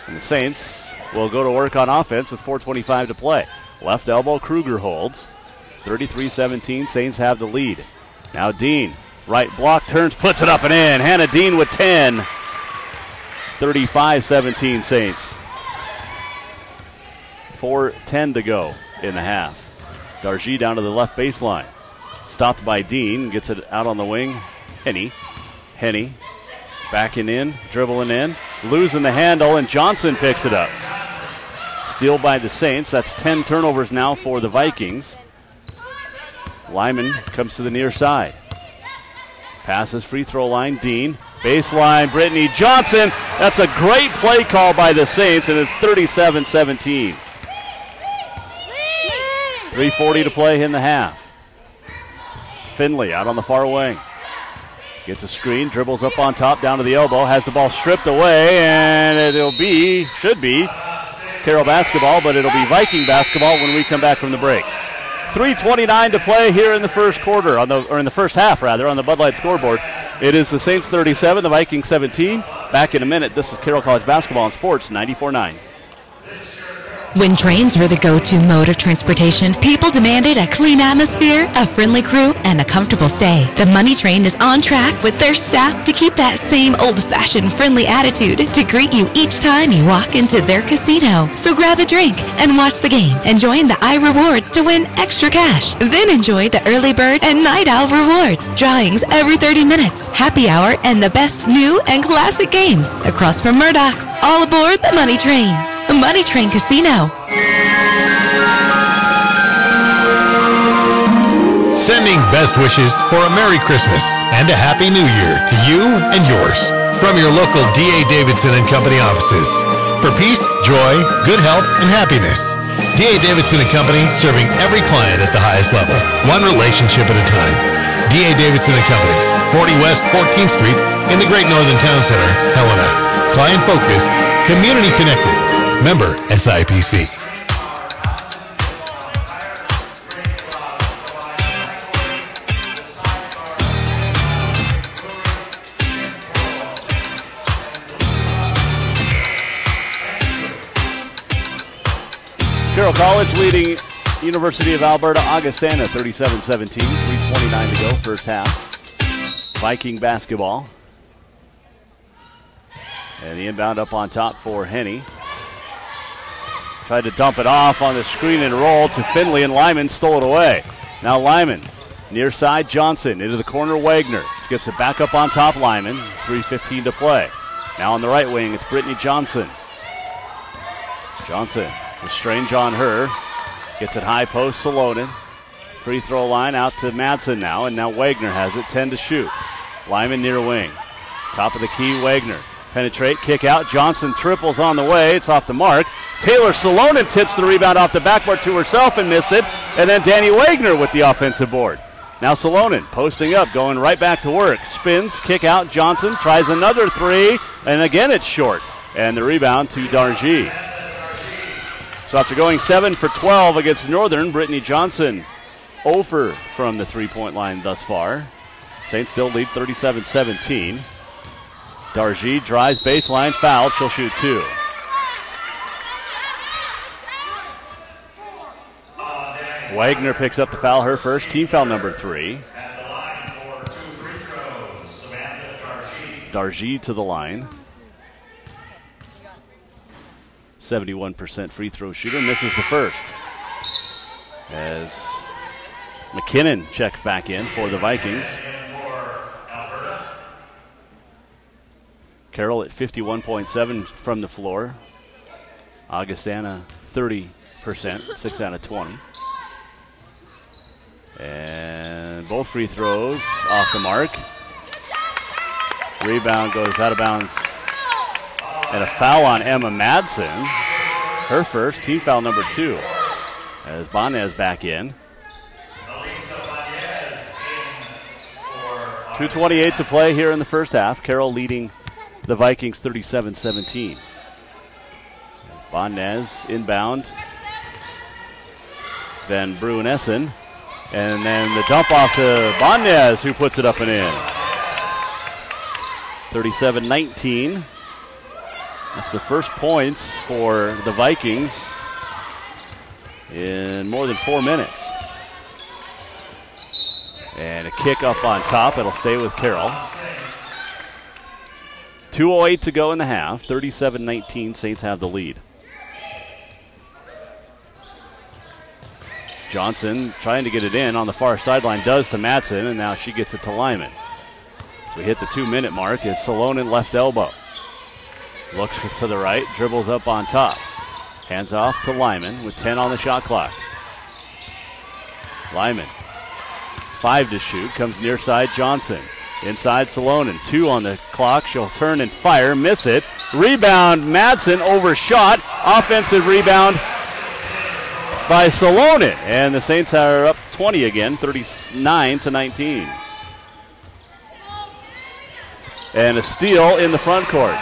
And the Saints will go to work on offense with 4:25 to play. Left elbow, Kruger holds. 33-17, Saints have the lead. Now Dean, right block, turns, puts it up and in. Hannah Dean with 10. 35-17 Saints. 4:10 to go in the half. Dargy down to the left baseline. Stopped by Dean, gets it out on the wing. Henny backing in, dribbling in, losing the handle, and Johnson picks it up. Steal by the Saints. That's 10 turnovers now for the Vikings. Lyman comes to the near side. Passes free throw line, Dean. Baseline, Brittany Johnson. That's a great play call by the Saints, and it's 37-17. 3:40 to play in the half. Finley out on the far wing. Gets a screen, dribbles up on top, down to the elbow, has the ball stripped away, and should be Carroll basketball, but it'll be Viking basketball when we come back from the break. 3:29 to play here in the first quarter, in the first half rather, on the Bud Light scoreboard. It is the Saints 37, the Vikings 17. Back in a minute. This is Carroll College basketball on Sports 94.9. When trains were the go-to mode of transportation, people demanded a clean atmosphere, a friendly crew, and a comfortable stay. The Money Train is on track with their staff to keep that same old-fashioned friendly attitude to greet you each time you walk into their casino. So grab a drink and watch the game and join the iRewards to win extra cash. Then enjoy the early bird and night owl rewards, drawings every 30 minutes, happy hour, and the best new and classic games across from Murdoch's. All aboard the Money Train. Money Train Casino. Sending best wishes for a Merry Christmas and a Happy New Year to you and yours from your local D.A. Davidson & Company offices. For peace, joy, good health, and happiness. D.A. Davidson & Company, serving every client at the highest level, one relationship at a time. D.A. Davidson & Company, 40 West 14th Street in the Great Northern Town Center, Helena. Client-focused, community-connected. Member SIPC. Carroll College leading University of Alberta-Augstana 37-17, 3:29 to go, first half. Viking basketball. And the inbound up on top for Henny. Tried to dump it off on the screen and roll to Finley, and Lyman stole it away. Now Lyman, near side Johnson, into the corner Wagner. Skips it back up on top Lyman, 3:15 to play. Now on the right wing, it's Brittany Johnson. Johnson. The Strange on her. Gets it high post, Salonen. Free throw line out to Madsen now, and now Wagner has it, 10 to shoot. Lyman near wing. Top of the key, Wagner. Penetrate, kick out. Johnson triples on the way. It's off the mark. Taylor Salonen tips the rebound off the backboard to herself and missed it. And then Danny Wagner with the offensive board. Now Salonen posting up, going right back to work. Spins, kick out. Johnson tries another three, and again it's short. And the rebound to Dargy. So after going 7 for 12 against Northern, Brittany Johnson over from the three-point line thus far. Saints still lead 37-17. Dargy drives baseline, fouled. She'll shoot two. Wagner picks up the foul, her first, team foul number 3. Dargy to the line. 71% free throw shooter, misses the first. As McKinnon checks back in for the Vikings. Carroll at 51.7 from the floor. Augustana 30%, 6 out of 20. And both free throws off the mark. Rebound goes out of bounds. And a foul on Emma Madsen. Her first, team foul number 2. As Banez back in. 2:28 to play here in the first half. Carroll leading the Vikings 37-17. Banez inbound. Van Bruin-Essen. And then the dump off to Banez, who puts it up and in. 37-19. That's the first points for the Vikings in more than 4 minutes. And a kick up on top. It'll stay with Carroll. 2:08 to go in the half. 37-19. Saints have the lead. Johnson trying to get it in on the far sideline. Does to Madsen, and now she gets it to Lyman. So we hit the 2-minute mark as Salonen left elbow. Looks to the right, dribbles up on top. Hands off to Lyman with 10 on the shot clock. Lyman, 5 to shoot, comes near side Johnson. Inside Salonen, 2 on the clock. She'll turn and fire, miss it. Rebound, Madsen overshot. Offensive rebound by Salonen. And the Saints are up 20 again, 39-19. And a steal in the front court.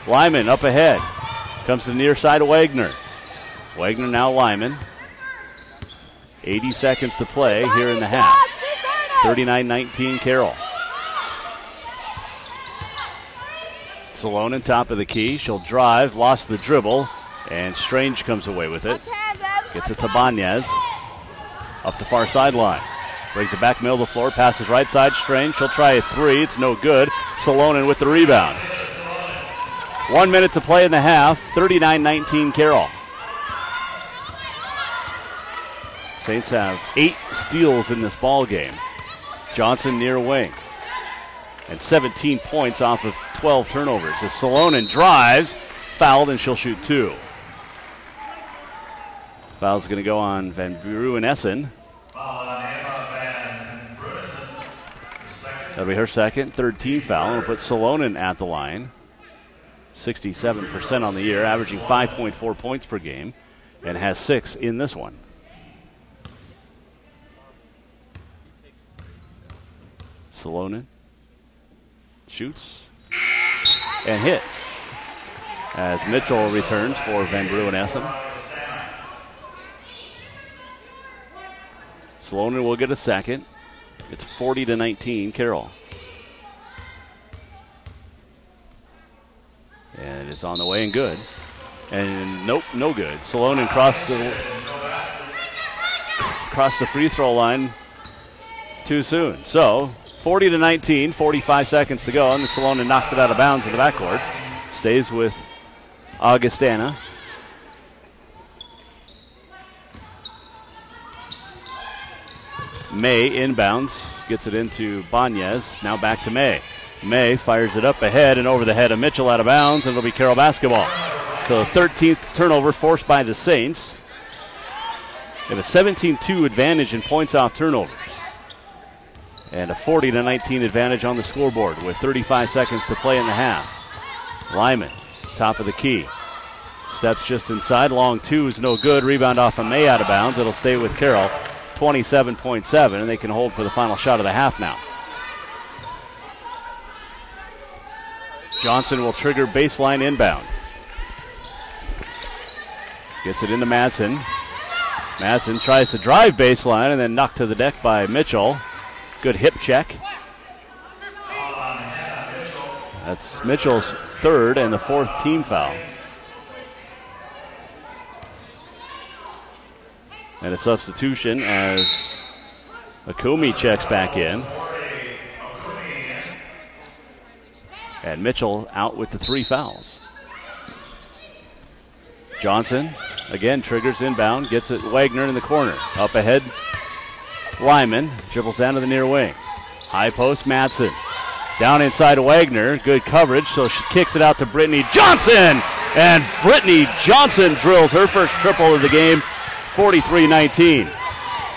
Lyman up ahead. Comes to the near side of Wagner. Wagner now Lyman. 80 seconds to play here in the half. 39-19 Carroll. Salonen top of the key. She'll drive, lost the dribble, and Strange comes away with it. Gets it to Banez. Up the far sideline. Brings it back middle of the floor, passes right side, Strange. She'll try a three, it's no good. Salonen with the rebound. 1 minute to play in the half, 39-19 Carroll. Saints have 8 steals in this ball game. Johnson near wing. And 17 points off of 12 turnovers. As Salonen drives, fouled, and she'll shoot 2. Foul's going to go on Van Bruin-Essen. That'll be her second, third team foul. And we'll put Salonen at the line. 67% on the year, averaging 5.4 points per game, and has 6 in this one. Salonen shoots and hits as Mitchell returns for Van Bruin-Essen. Salonen will get a second. It's 40-19, Carroll. And it's on the way and good. And nope, no good. Salonen crossed the free throw line too soon. So 40-19, 45 seconds to go, and the Salonen knocks it out of bounds in the backcourt. Stays with Augustana. May inbounds, gets it into Banez. Now back to May. May fires it up ahead and over the head of Mitchell out of bounds, and it'll be Carroll basketball. So the 13th turnover forced by the Saints. They have a 17-2 advantage in points off turnovers. And a 40-19 advantage on the scoreboard with 35 seconds to play in the half. Lyman, top of the key. Steps just inside. Long two is no good. Rebound off of May out of bounds. It'll stay with Carroll. 27.7, and they can hold for the final shot of the half now. Johnson will trigger baseline inbound. Gets it into Madsen. Madsen tries to drive baseline and then knocked to the deck by Mitchell. Good hip check. That's Mitchell's third and the fourth team foul. And a substitution as Akumi checks back in. And Mitchell out with the 3 fouls. Johnson again triggers inbound, gets it Wagner in the corner. Up ahead, Lyman dribbles down to the near wing. High post, Madsen. Down inside Wagner, good coverage, so she kicks it out to Brittany Johnson. And Brittany Johnson drills her first triple of the game, 43-19.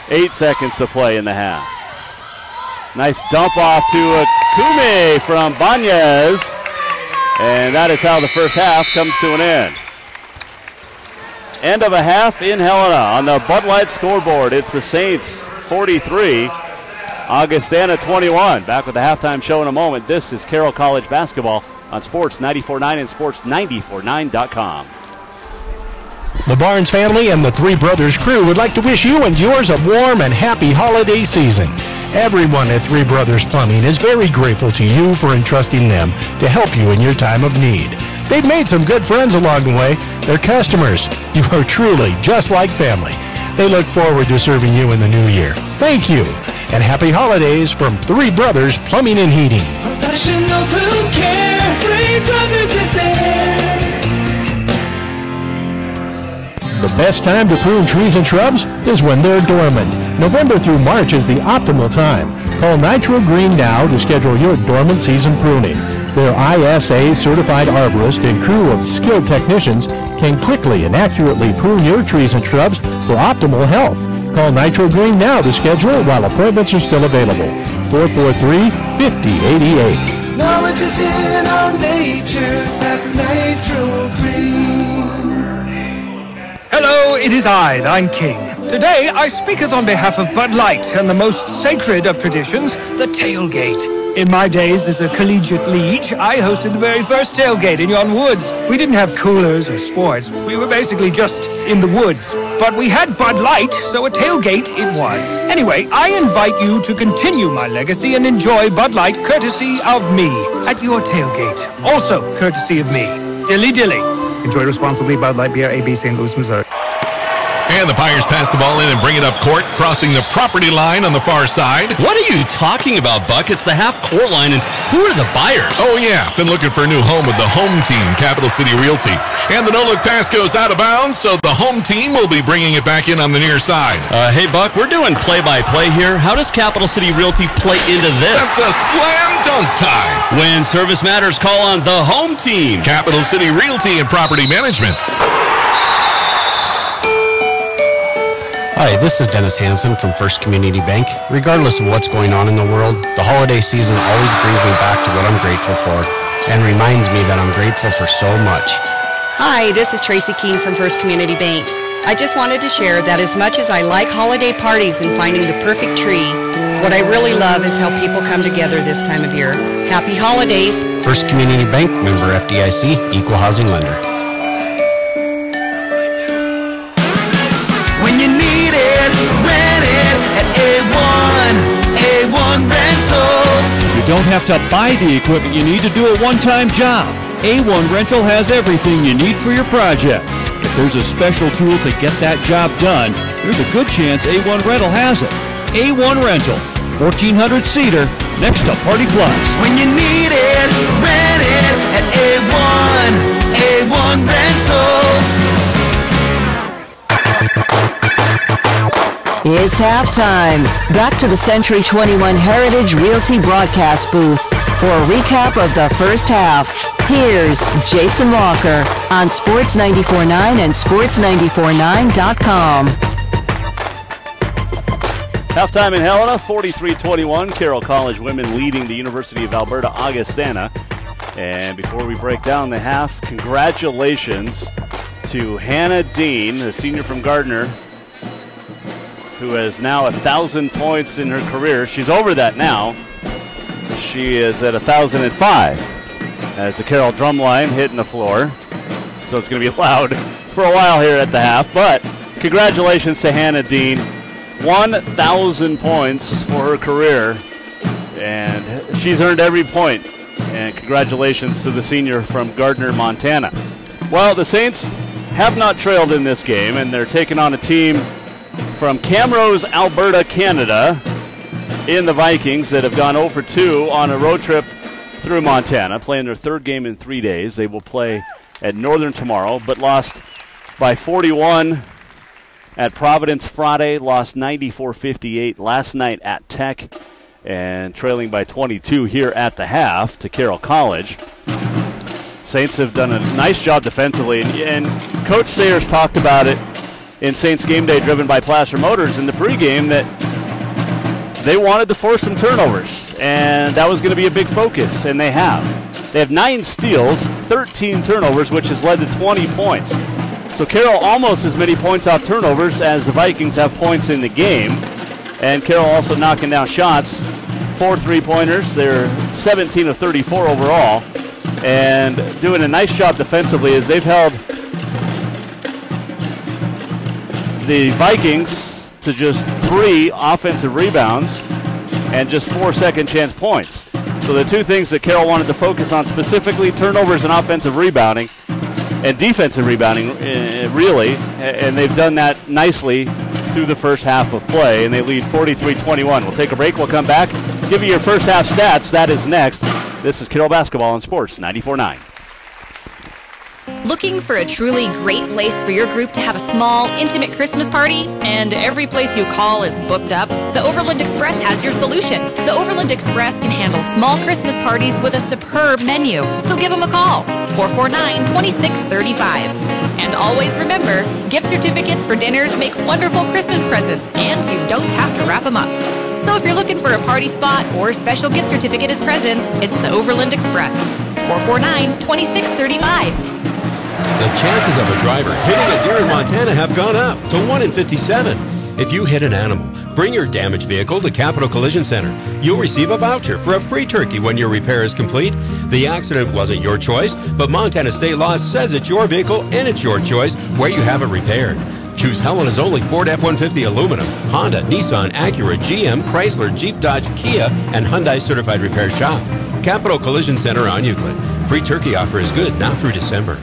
8 seconds to play in the half. Nice dump off to Akume from Banez. And that is how the first half comes to an end. End of a half in Helena. On the Bud Light scoreboard, it's the Saints 43, Augustana 21. Back with the halftime show in a moment. This is Carroll College basketball on Sports 94.9 and Sports949.com. The Barnes family and the Three Brothers crew would like to wish you and yours a warm and happy holiday season. Everyone at Three Brothers Plumbing is very grateful to you for entrusting them to help you in your time of need. They've made some good friends along the way. They're customers. You are truly just like family. They look forward to serving you in the new year. Thank you, and happy holidays from Three Brothers Plumbing and Heating. Professionals who care, Three Brothers is there. The best time to prune trees and shrubs is when they're dormant. November through March is the optimal time. Call Nitro Green now to schedule your dormant season pruning. Their ISA certified arborist and crew of skilled technicians can quickly and accurately prune your trees and shrubs for optimal health. Call Nitro Green now to schedule while appointments are still available. 443-5088. Knowledge is in our nature at Nitro Green. Hello, it is I, thine king. Today I speaketh on behalf of Bud Light and the most sacred of traditions, the tailgate. In my days as a collegiate liege, I hosted the very first tailgate in yon woods. We didn't have coolers or sports. We were basically just in the woods. But we had Bud Light, so a tailgate it was. Anyway, I invite you to continue my legacy and enjoy Bud Light courtesy of me at your tailgate. Also courtesy of me. Dilly dilly. Enjoy responsibly. Bud Light Beer, AB, St. Louis, Missouri. And the Pirates pass the ball in and bring it up court, crossing the property line on the far side. What are you talking about, Buck? It's the half-court line, and who are the buyers? Oh, yeah. Been looking for a new home with the home team, Capital City Realty. And the no-look pass goes out of bounds, so the home team will be bringing it back in on the near side. Hey, Buck, we're doing play-by-play here. How does Capital City Realty play into this? That's a slam dunk tie. When service matters, call on the home team. Capital City Realty and Property Management. Hi, this is Dennis Hansen from First Community Bank. Regardless of what's going on in the world, the holiday season always brings me back to what I'm grateful for and reminds me that I'm grateful for so much. Hi, this is Tracy Keene from First Community Bank. I just wanted to share that as much as I like holiday parties and finding the perfect tree, what I really love is how people come together this time of year. Happy holidays. First Community Bank, member FDIC, equal housing lender. When you need it, rent it at A1 Rentals. You don't have to buy the equipment you need to do a one-time job. A1 Rental has everything you need for your project. If there's a special tool to get that job done, there's a good chance A1 Rental has it. A1 Rental, 1400 Cedar, next to Party Plus. When you need it, rent it at A1 Rentals. It's halftime. Back to the Century 21 Heritage Realty broadcast booth for a recap of the first half. Here's Jason Walker on Sports 94.9 and Sports949.com. Halftime in Helena, 43-21. Carroll College women leading the University of Alberta-Augstana. And before we break down the half, congratulations to Hannah Dean, a senior from Gardner, who has now 1,000 points in her career. She's over that now. She is at 1,005 as the Carroll drumline hitting the floor. So it's going to be loud for a while here at the half. But congratulations to Hannah Dean. 1,000 points for her career. And she's earned every point. And congratulations to the senior from Gardner, Montana. Well, the Saints have not trailed in this game, and they're taking on a team from Camrose, Alberta, Canada, in the Vikings that have gone 0-2 on a road trip through Montana, playing their third game in 3 days. They will play at Northern tomorrow, but lost by 41 at Providence Friday, lost 94-58 last night at Tech, and trailing by 22 here at the half to Carroll College. Saints have done a nice job defensively, and Coach Sayers talked about it in Saints Game Day, driven by Placer Motors in the pregame, that they wanted to force some turnovers, and that was going to be a big focus, and they have. They have 9 steals, 13 turnovers, which has led to 20 points. So Carroll almost as many points off turnovers as the Vikings have points in the game, and Carroll also knocking down shots, 4 3-pointers. They're 17 of 34 overall, and doing a nice job defensively as they've held the Vikings to just 3 offensive rebounds and just 4 second chance points. So the two things that Carroll wanted to focus on specifically, turnovers and offensive rebounding, and defensive rebounding, really, and they've done that nicely through the first half of play, and they lead 43-21. We'll take a break. We'll come back, give you your first half stats. That is next. This is Carroll Basketball on Sports 94.9. Looking for a truly great place for your group to have a small, intimate Christmas party, and every place you call is booked up? The Overland Express has your solution. The Overland Express can handle small Christmas parties with a superb menu. So give them a call, 449-2635. And always remember, gift certificates for dinners make wonderful Christmas presents, and you don't have to wrap them up. So if you're looking for a party spot or special gift certificate as presents, it's the Overland Express, 449-2635. The chances of a driver hitting a deer in Montana have gone up to 1 in 57. If you hit an animal, bring your damaged vehicle to Capital Collision Center. You'll receive a voucher for a free turkey when your repair is complete. The accident wasn't your choice, but Montana state law says it's your vehicle and it's your choice where you have it repaired. Choose Helena's only Ford F-150 aluminum, Honda, Nissan, Acura, GM, Chrysler, Jeep, Dodge, Kia, and Hyundai certified repair shop. Capital Collision Center on Euclid. Free turkey offer is good now through December.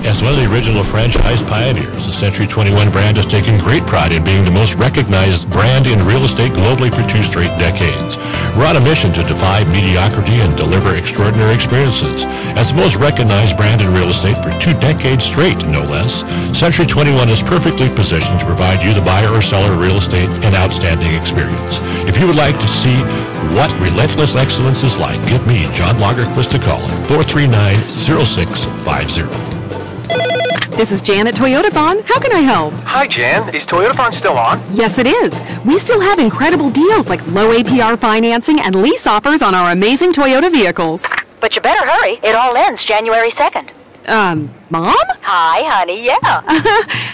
As one of the original franchise pioneers, the Century 21 brand has taken great pride in being the most recognized brand in real estate globally for 2 straight decades. We're on a mission to defy mediocrity and deliver extraordinary experiences. As the most recognized brand in real estate for 2 decades straight, no less, Century 21 is perfectly positioned to provide you, the buyer or seller of real estate, an outstanding experience. If you would like to see what relentless excellence is like, give me, John Lagerquist, a call at 439-0650. This is Jan at Toyotathon. How can I help? Hi, Jan. Is Toyotathon still on? Yes, it is. We still have incredible deals like low APR financing and lease offers on our amazing Toyota vehicles. But you better hurry. It all ends January 2nd. Mom? Hi, honey, yeah.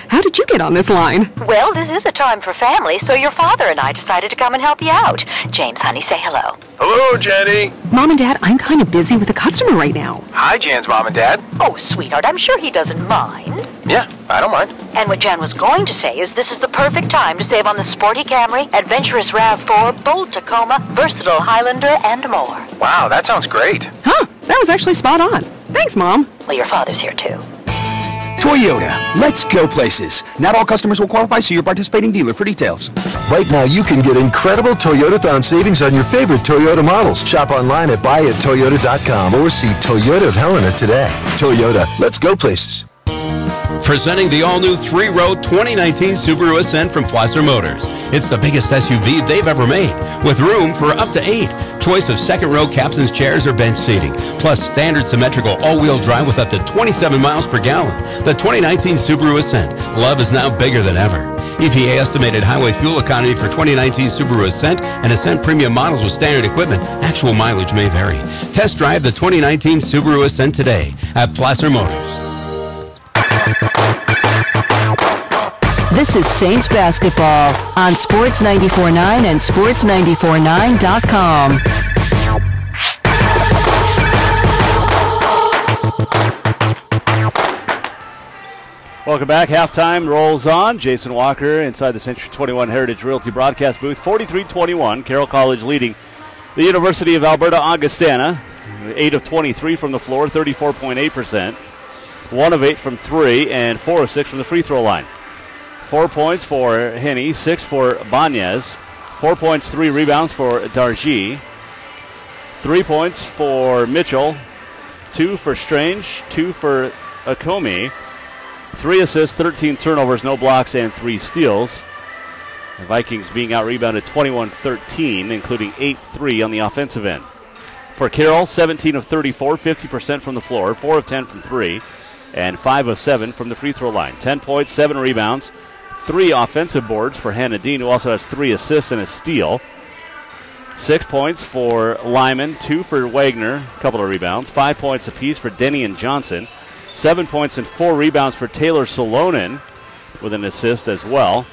How did you get on this line? Well, this is a time for family, so your father and I decided to come and help you out. James, honey, say hello. Hello, Jenny. Mom and Dad, I'm kind of busy with a customer right now. Hi, Jan's mom and dad. Oh, sweetheart, I'm sure he doesn't mind. Yeah, I don't mind. And what Jan was going to say is this is the perfect time to save on the sporty Camry, adventurous RAV4, bold Tacoma, versatile Highlander, and more. Wow, that sounds great. Huh, that was actually spot on. Thanks, Mom. Well, your father's here, too. Toyota, let's go places. Not all customers will qualify, so your participating dealer for details. Right now, you can get incredible Toyotathon savings on your favorite Toyota models. Shop online at buyattoyota.com or see Toyota of Helena today. Toyota, let's go places. Presenting the all-new 3-row 2019 Subaru Ascent from Placer Motors. It's the biggest SUV they've ever made, with room for up to 8. Choice of second-row captain's chairs or bench seating, plus standard symmetrical all-wheel drive with up to 27 miles per gallon. The 2019 Subaru Ascent. Love is now bigger than ever. EPA estimated highway fuel economy for 2019 Subaru Ascent and Ascent Premium models with standard equipment. Actual mileage may vary. Test drive the 2019 Subaru Ascent today at Placer Motors. This is Saints basketball on Sports 94.9 and Sports949.com. Welcome back. Halftime rolls on. Jason Walker inside the Century 21 Heritage Realty broadcast booth. 43-21. Carroll College leading the University of Alberta-Augstana. 8 of 23 from the floor, 34.8%. 1 of 8 from 3 and 4 of 6 from the free throw line. 4 points for Henney, 6 for Banez, 4 points, 3 rebounds for Dargy, 3 points for Mitchell, 2 for Strange, 2 for Akomi, 3 assists, 13 turnovers, no blocks, and 3 steals. The Vikings being out-rebounded 21-13, including 8-3 on the offensive end. For Carroll, 17 of 34, 50% from the floor, 4 of 10 from 3, and 5 of 7 from the free throw line. 10 points, 7 rebounds, 3 offensive boards for Hannah Dean, who also has 3 assists and a steal. 6 points for Lyman, 2 for Wagner, a couple of rebounds. 5 points apiece for Denny and Johnson. 7 points and 4 rebounds for Taylor Solonen, with an assist as well.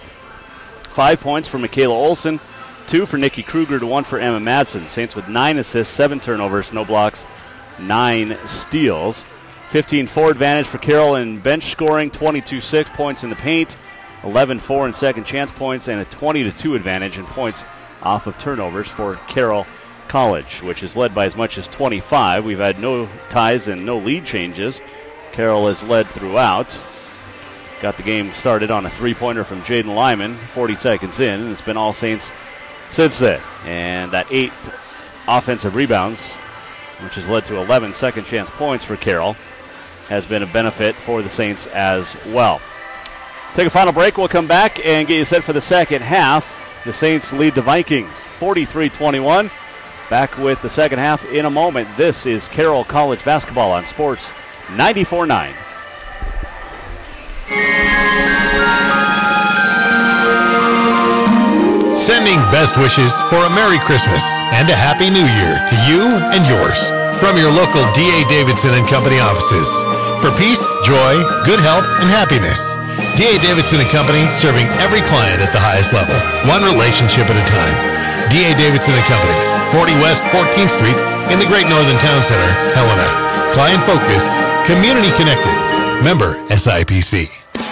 5 points for Michaela Olsen, 2 for Nikki Kruger to 1 for Emma Madsen. Saints with 9 assists, 7 turnovers, no blocks, 9 steals. 15-4 advantage for Carroll in bench scoring, 22-6 points in the paint, 11-4 in second chance points, and a 20-2 advantage in points off of turnovers for Carroll College, which is led by as much as 25. We've had no ties and no lead changes. Carroll has led throughout. Got the game started on a three-pointer from Jaden Lyman, 40 seconds in, and it's been all Saints since then. And that 8 offensive rebounds, which has led to 11 second chance points for Carroll, has been a benefit for the Saints as well. Take a final break. We'll come back and get you set for the second half. The Saints lead the Vikings 43-21. Back with the second half in a moment. This is Carroll College basketball on Sports 94.9. Sending best wishes for a Merry Christmas and a Happy New Year to you and yours from your local D.A. Davidson & Company offices. For peace, joy, good health, and happiness. D.A. Davidson & Company, serving every client at the highest level, one relationship at a time. D.A. Davidson & Company, 40 West 14th Street in the Great Northern Town Center, Helena. Client-focused, community-connected. Member SIPC.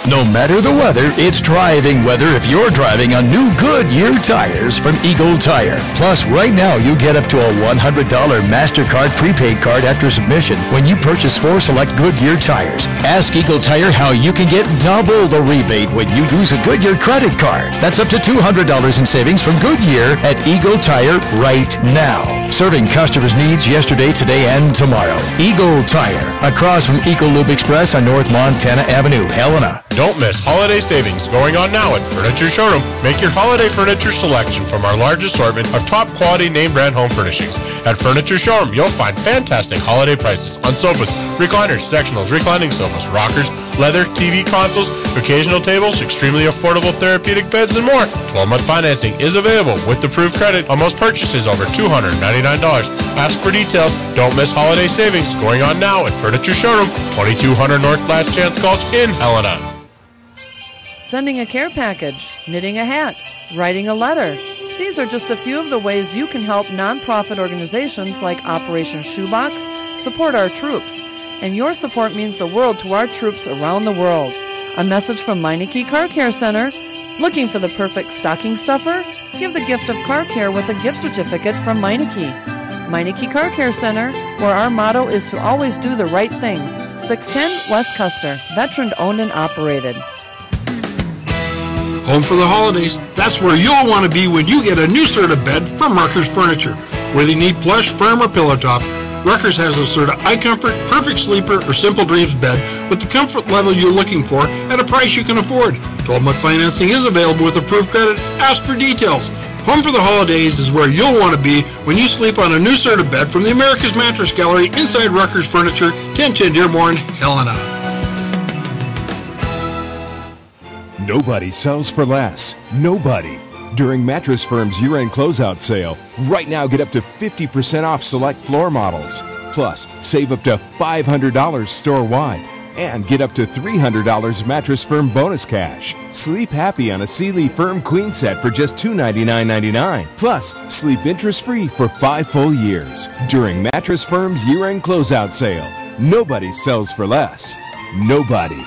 No matter the weather, it's driving weather if you're driving on new Goodyear tires from Eagle Tire. Plus, right now, you get up to a $100 MasterCard prepaid card after submission when you purchase 4 select Goodyear tires. Ask Eagle Tire how you can get double the rebate when you use a Goodyear credit card. That's up to $200 in savings from Goodyear at Eagle Tire right now. Serving customers' needs yesterday, today, and tomorrow. Eagle Tire, across from Eco Lube Express on North Montana Avenue, Helena. Don't miss holiday savings going on now at Furniture Showroom. Make your holiday furniture selection from our large assortment of top quality name brand home furnishings. At Furniture Showroom, you'll find fantastic holiday prices on sofas, recliners, sectionals, reclining sofas, rockers, leather, TV consoles, occasional tables, extremely affordable therapeutic beds, and more. 12-month financing is available with approved credit on most purchases over $299. Ask for details. Don't miss holiday savings going on now at Furniture Showroom, 2200 North Last Chance Gulch in Helena. Sending a care package, knitting a hat, writing a letter. These are just a few of the ways you can help nonprofit organizations like Operation Shoebox support our troops. And your support means the world to our troops around the world. A message from Meineke Car Care Center. Looking for the perfect stocking stuffer? Give the gift of car care with a gift certificate from Meineke. Meineke Car Care Center, where our motto is to always do the right thing. 610 West Custer, veteran owned and operated. Home for the holidays. That's where you'll want to be when you get a new Serta bed from Ruckers Furniture. Whether you need plush, firm, or pillow top, Ruckers has a Serta iComfort, Perfect Sleeper, or Simple Dreams bed with the comfort level you're looking for at a price you can afford. 12-month financing is available with approved credit. Ask for details. Home for the holidays is where you'll want to be when you sleep on a new Serta bed from the America's Mattress Gallery inside Ruckers Furniture, 1010 Dearborn, Helena. Nobody sells for less. Nobody. During Mattress Firm's year-end closeout sale, right now get up to 50% off select floor models. Plus, save up to $500 store-wide. And get up to $300 Mattress Firm bonus cash. Sleep happy on a Sealy Firm Queen set for just $299.99. Plus, sleep interest-free for 5 full years. During Mattress Firm's year-end closeout sale. Nobody sells for less. Nobody.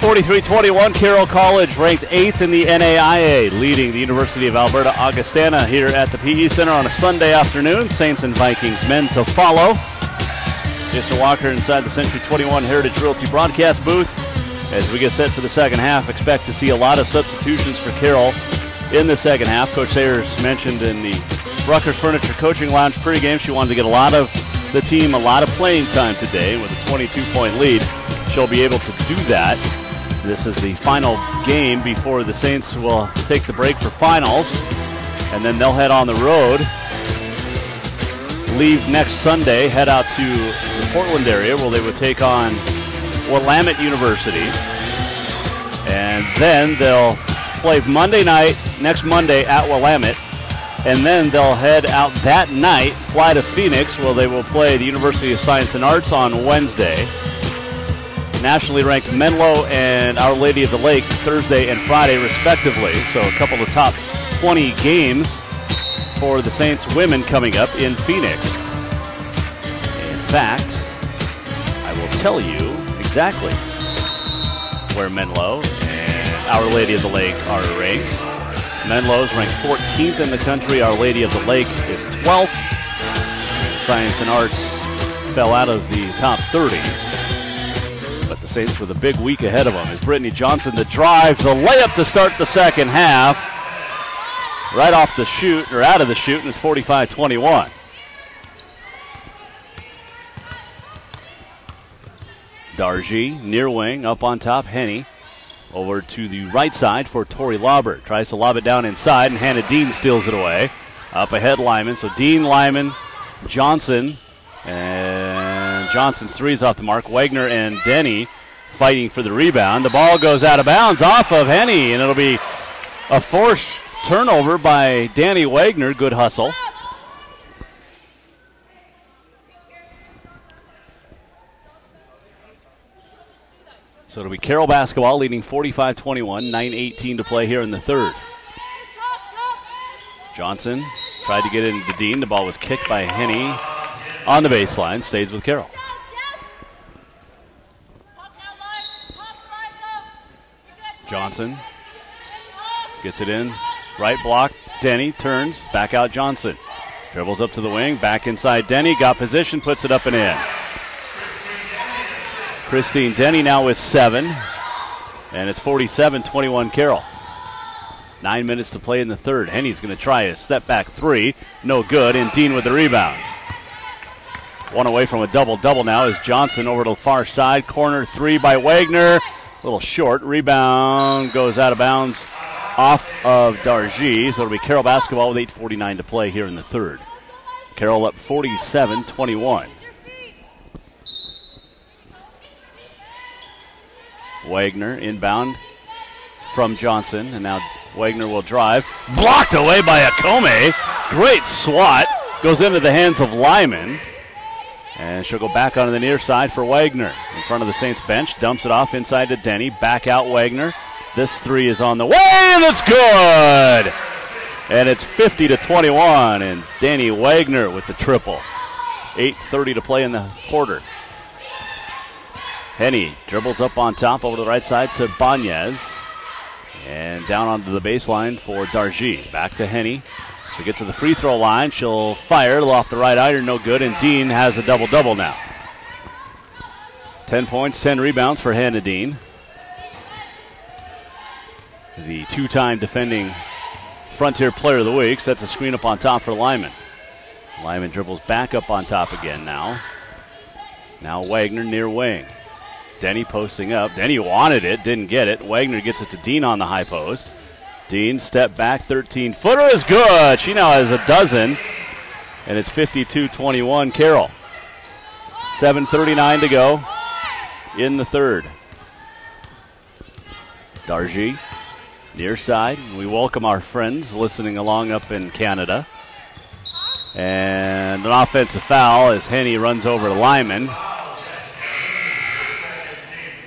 (43-21), Carroll College ranked 8th in the NAIA, leading the University of Alberta-Augstana here at the PE Center on a Sunday afternoon. Saints and Vikings men to follow. Jason Walker inside the Century 21 Heritage Realty broadcast booth. As we get set for the second half, expect to see a lot of substitutions for Carroll in the second half. Coach Sayers mentioned in the Ruckers Furniture Coaching Lounge pregame she wanted to get a lot of the team a lot of playing time today with a 22-point lead. She'll be able to do that. This is the final game before the Saints will take the break for finals, and then they'll head on the road, leave next Sunday, head out to the Portland area where they would take on Willamette University, and then they'll play Monday night, next Monday at Willamette, and then they'll head out that night, fly to Phoenix where they will play the University of Science and Arts on Wednesday. Nationally ranked Menlo and Our Lady of the Lake Thursday and Friday respectively. So a couple of top 20 games for the Saints women coming up in Phoenix. In fact, I will tell you exactly where Menlo and Our Lady of the Lake are ranked. Menlo's ranked 14th in the country. Our Lady of the Lake is 12th. Science and Arts fell out of the top 30. But the Saints with a big week ahead of them. Is Brittany Johnson the drive, the layup to start the second half. Right off the shoot, or out of the shoot, and it's 45-21. Dargy, near wing, up on top, Henny. Over to the right side for Tori Laubert. Tries to lob it down inside, and Hannah Dean steals it away. Up ahead, Lyman. So Dean, Lyman, Johnson, and Johnson's three's off the mark. Wagner and Denny fighting for the rebound. The ball goes out of bounds off of Henny, and it'll be a forced turnover by Danny Wagner. Good hustle. So it'll be Carroll basketball leading 45-21, 9:18 to play here in the third. Johnson tried to get it into Dean. The ball was kicked by Henny on the baseline. Stays with Carroll. Johnson gets it in. Right block. Denny turns. Back out Johnson. Dribbles up to the wing. Back inside Denny. Got position. Puts it up and in. Christine Denny now with 7. And it's 47-21 Carroll. 9 minutes to play in the third. Henny's going to try a step back 3. No good. And Dean with the rebound. One away from a double-double now is Johnson over to the far side. Corner 3 by Wagner. A little short. Rebound goes out of bounds off of Dargy. So it'll be Carroll basketball with 8:49 to play here in the third. Carroll up 47-21. Wagner inbound from Johnson. And now Wagner will drive. Blocked away by Akome. Great swat. Goes into the hands of Lyman. And she'll go back onto the near side for Wagner. In front of the Saints bench. Dumps it off inside to Denny. Back out Wagner. This 3 is on the way, and it's good! And it's 50-21, and Danny Wagner with the triple. 8:30 to play in the quarter. Henny dribbles up on top over to the right side to Banez. And down onto the baseline for Dargy. Back to Henny. She'll get to the free throw line. She'll fire off the right iron, no good, and Dean has a double-double now. 10 points, 10 rebounds for Hannah Dean. The 2-time defending Frontier Player of the Week. Sets a screen up on top for Lyman. Lyman dribbles back up on top again now. Now Wagner near wing. Denny posting up. Denny wanted it, didn't get it. Wagner gets it to Dean on the high post. Dean step back, 13-footer is good. She now has a dozen, and it's 52-21 Carroll. 7:39 to go in the third. Dargy, near side. We welcome our friends listening along up in Canada. And an offensive foul as Henny runs over to Lyman.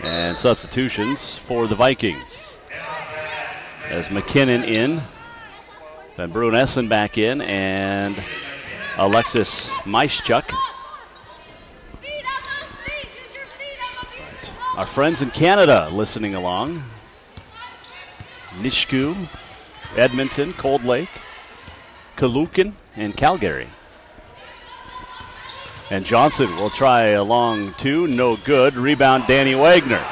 And substitutions for the Vikings. As McKinnon in, Van Brunessen back in, and Alexis Maischuk. Our friends in Canada listening along. Nishku, Edmonton, Cold Lake, Kalukin, and Calgary. And Johnson will try a long 2, no good. Rebound Danny Wagner.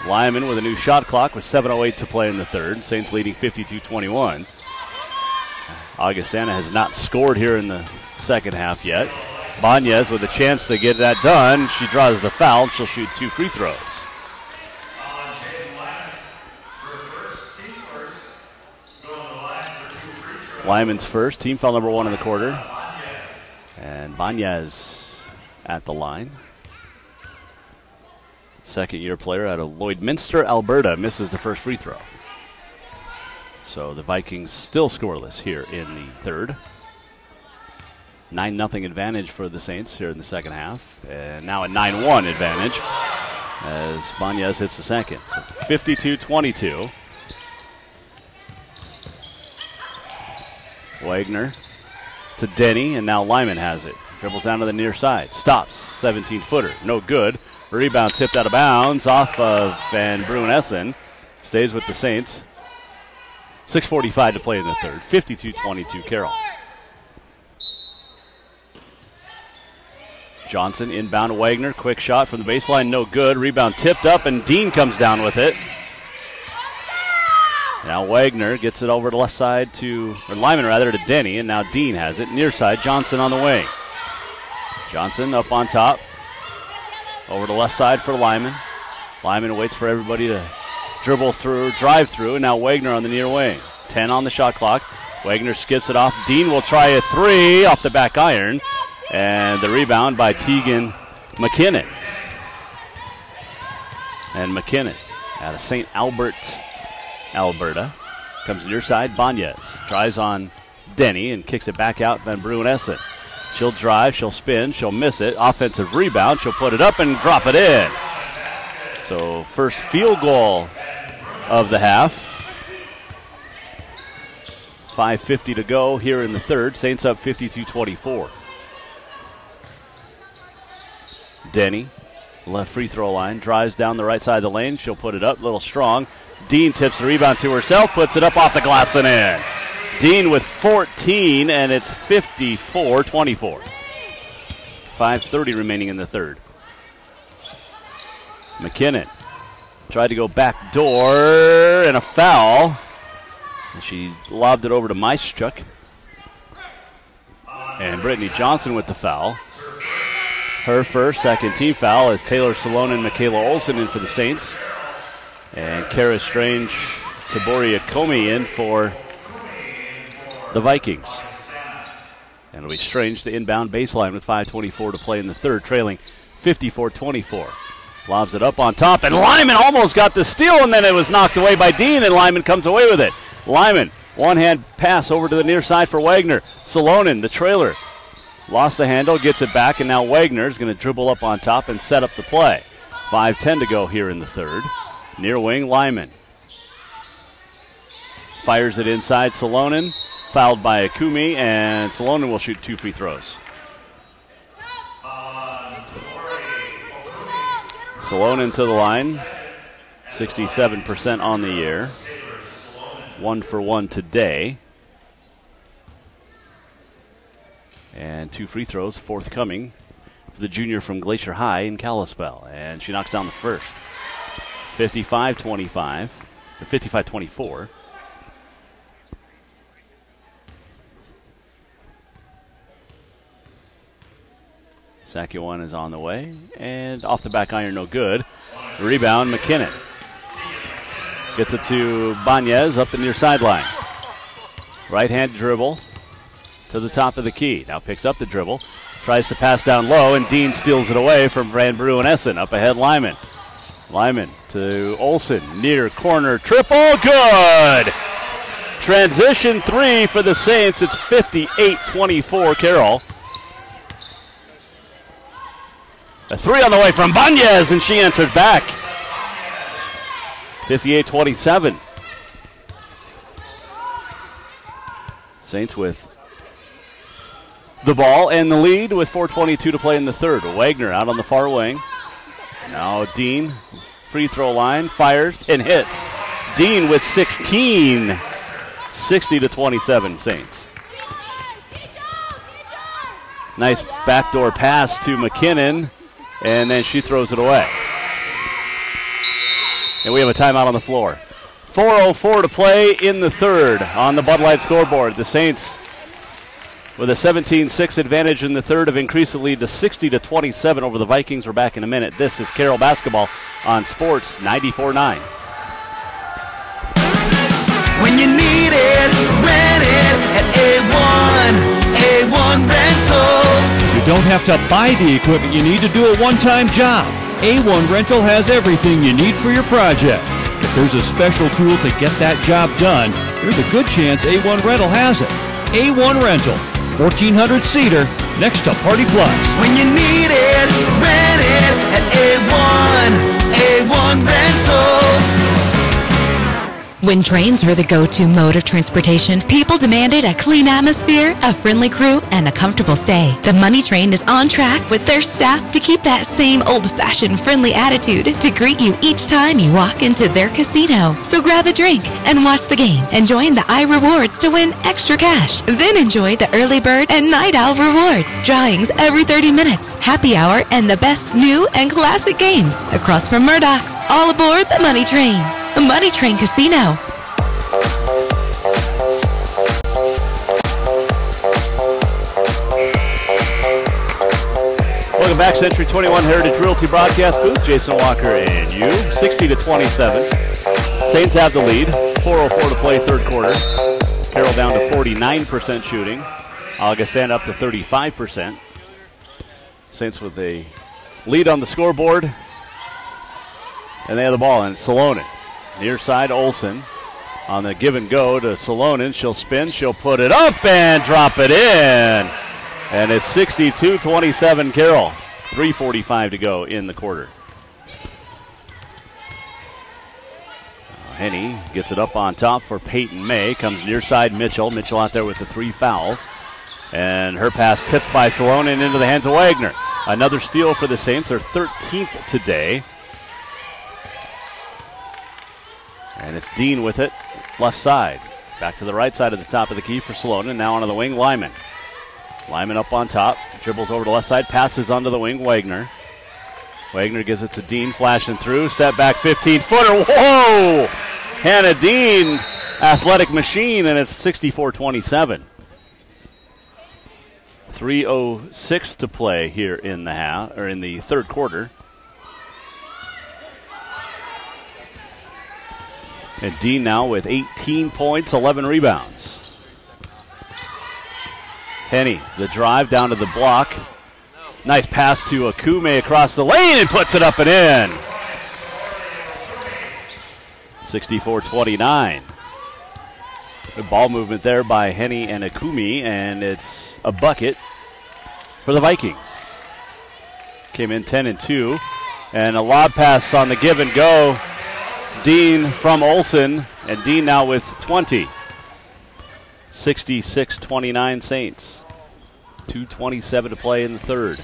Lyman with a new shot clock with 7:08 to play in the third. Saints leading 52-21. Augustana has not scored here in the second half yet. Banez with a chance to get that done. She draws the foul. She'll shoot 2 free throws. Lyman's first, team foul number 1 in the quarter. And Banez at the line. Second-year player out of Lloydminster, Alberta, misses the first free throw. So the Vikings still scoreless here in the third. 9-0 advantage for the Saints here in the second half. And now a 9-1 advantage as Banez hits the second. So 52-22. Wagner to Denny, and now Lyman has it. Dribbles down to the near side. Stops. 17-footer. No good. Rebound tipped out of bounds off of Van Brunessen. Stays with the Saints. 6:45 to play in the third. 52-22 Carroll. Johnson inbound to Wagner. Quick shot from the baseline. No good. Rebound tipped up, and Dean comes down with it. Now Wagner gets it over to left side to, or Lyman rather, to Denny, and now Dean has it. Near side, Johnson on the wing. Johnson up on top. Over to left side for Lyman. Lyman waits for everybody to dribble through, drive through, and now Wagner on the near wing. 10 on the shot clock. Wagner skips it off. Dean will try a 3 off the back iron. And the rebound by Tegan McKinnon. And McKinnon out of St. Albert, Alberta. Comes near side, Banez. Drives on Denny and kicks it back out, Van Brunessen. She'll drive, she'll spin, she'll miss it. Offensive rebound, she'll put it up and drop it in. So first field goal of the half. 5:50 to go here in the third. Saints up 52-24. Denny, left free throw line, drives down the right side of the lane. She'll put it up, a little strong. Dean tips the rebound to herself, puts it up off the glass and in. Dean with 14, and it's 54-24. 5:30 remaining in the third. McKinnon tried to go back door and a foul. And she lobbed it over to Meischuk. And Brittany Johnson with the foul. Her first, second team foul as Taylor Salonen and Michaela Olsen in for the Saints. And Kara Strange, Taboria Comey in for the Vikings. And it'll be Strange to inbound baseline with 5:24 to play in the third, trailing 54-24. Lobs it up on top, and Lyman almost got the steal, and then it was knocked away by Dean, and Lyman comes away with it. Lyman, one-hand pass over to the near side for Wagner. Salonen, the trailer, lost the handle, gets it back, and now Wagner is going to dribble up on top and set up the play. 5:10 to go here in the third. Near wing, Lyman. Fires it inside, Salonen. Fouled by Akumi, and Salonen will shoot 2 free throws. Salonen to the line. 67% on the year. 1 for 1 today. And 2 free throws forthcoming for the junior from Glacier High in Kalispell. And she knocks down the first. 55-25, or 55-24. Sakuan is on the way, and off the back iron, no good. Rebound, McKinnon. Gets it to Banez up the near sideline. Right-hand dribble to the top of the key. Now picks up the dribble, tries to pass down low, and Dean steals it away from Van Brew and Essen. Up ahead, Lyman. Lyman to Olsen, near corner, triple, good! Transition 3 for the Saints. It's 58-24, Carroll. A 3 on the way from Banez, and she answered back. 58-27. Saints with the ball and the lead with 4:22 to play in the third. Wagner out on the far wing. Now Dean, free throw line, fires and hits. Dean with 16. 60-27 Saints. Nice backdoor pass to McKinnon. And then she throws it away. And we have a timeout on the floor. 4:04 to play in the third on the Bud Light scoreboard. The Saints, with a 17-6 advantage in the third, have increased the lead to 60-27 over the Vikings. We're back in a minute. This is Carroll Basketball on Sports 94.9. When you need it, rent it at A1 Rentals. You don't have to buy the equipment you need to do a one-time job. A1 Rental has everything you need for your project. If there's a special tool to get that job done, there's a good chance A1 Rental has it. A1 Rental, 1400 Cedar, next to Party Plus. When you need it, rent it at A1 Rentals. When trains were the go-to mode of transportation, people demanded a clean atmosphere, a friendly crew, and a comfortable stay. The Money Train is on track with their staff to keep that same old-fashioned friendly attitude to greet you each time you walk into their casino. So grab a drink and watch the game and join the iRewards to win extra cash. Then enjoy the early bird and night owl rewards, drawings every 30 minutes, happy hour, and the best new and classic games across from Murdoch's. All aboard the Money Train. The Money Train Casino. Welcome back, Century 21 Heritage Realty broadcast booth. Jason Walker and you. 60-27. Saints have the lead. 4:04 to play third quarter. Carroll down to 49% shooting. Augustana up to 35%. Saints with a lead on the scoreboard. And they have the ball, and Salonen. Near side, Olsen. On the give and go to Salonen. She'll spin, she'll put it up and drop it in. And it's 62-27 Carroll. 3:45 to go in the quarter. Henny gets it up on top for Peyton May. Comes near side Mitchell. Mitchell out there with the 3 fouls. And her pass tipped by Salonen into the hands of Wagner. Another steal for the Saints. Their 13th today. And it's Dean with it, left side. Back to the right side of the top of the key for Salonen. Now onto the wing, Lyman. Lyman up on top, dribbles over to the left side, passes onto the wing, Wagner. Wagner gives it to Dean, flashing through. Step back 15-footer. Whoa! Hannah Dean, athletic machine, and it's 64-27. 3:06 to play here in the third quarter. And Dean now with 18 points, 11 rebounds. Henny, the drive down to the block. Nice pass to Akume across the lane and puts it up and in. 64-29. Good ball movement there by Henny and Akumi, and it's a bucket for the Vikings. Came in 10-2, and a lob pass on the give and go. Dean from Olsen, and Dean now with 20. 66-29 Saints. 2:27 to play in the third.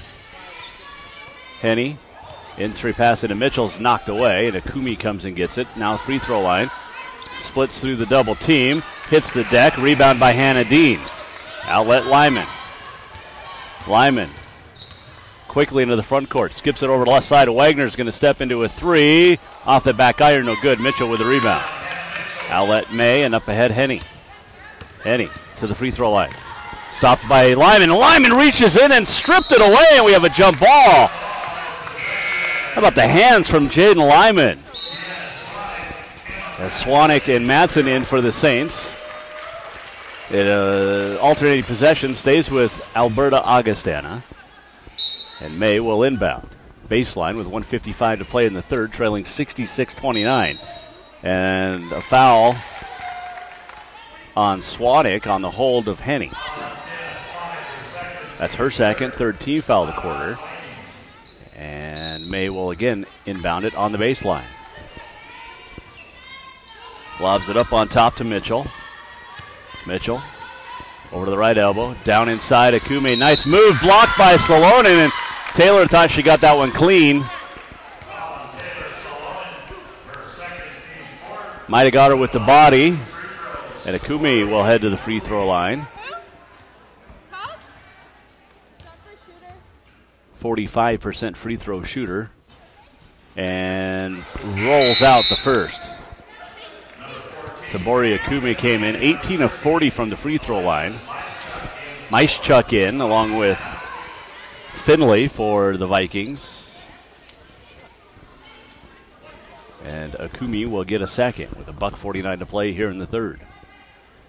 Henny, entry pass into Mitchell's knocked away, and Akumi comes and gets it. Now free throw line. Splits through the double team. Hits the deck. Rebound by Hannah Dean. Outlet Lyman. Lyman quickly into the front court. Skips it over the left side. Wagner's going to step into a three. Off the back iron, no good. Mitchell with the rebound. Outlet May, and up ahead Henny. Henny to the free throw line. Stopped by Lyman. Lyman reaches in and stripped it away, and we have a jump ball. How about the hands from Jaden Lyman? As Swanek and Madsen in for the Saints. Alternating possession stays with Alberta-Augstana. And May will inbound. Baseline with 1:55 to play in the third, trailing 66-29. And a foul on Swanek on the hold of Henny. That's her second, third team foul of the quarter. And May will again inbound it on the baseline. Lobs it up on top to Mitchell. Mitchell over to the right elbow. Down inside Akume. Nice move. Blocked by Salonen. And Taylor thought she got that one clean. Might have got her with the body. And Akume will head to the free throw line. 45% free throw shooter. And rolls out the first. Tabori Akume came in 18 of 40 from the free throw line. Maischuk in along with Finley for the Vikings. And Akumi will get a second with $1:49 to play here in the third.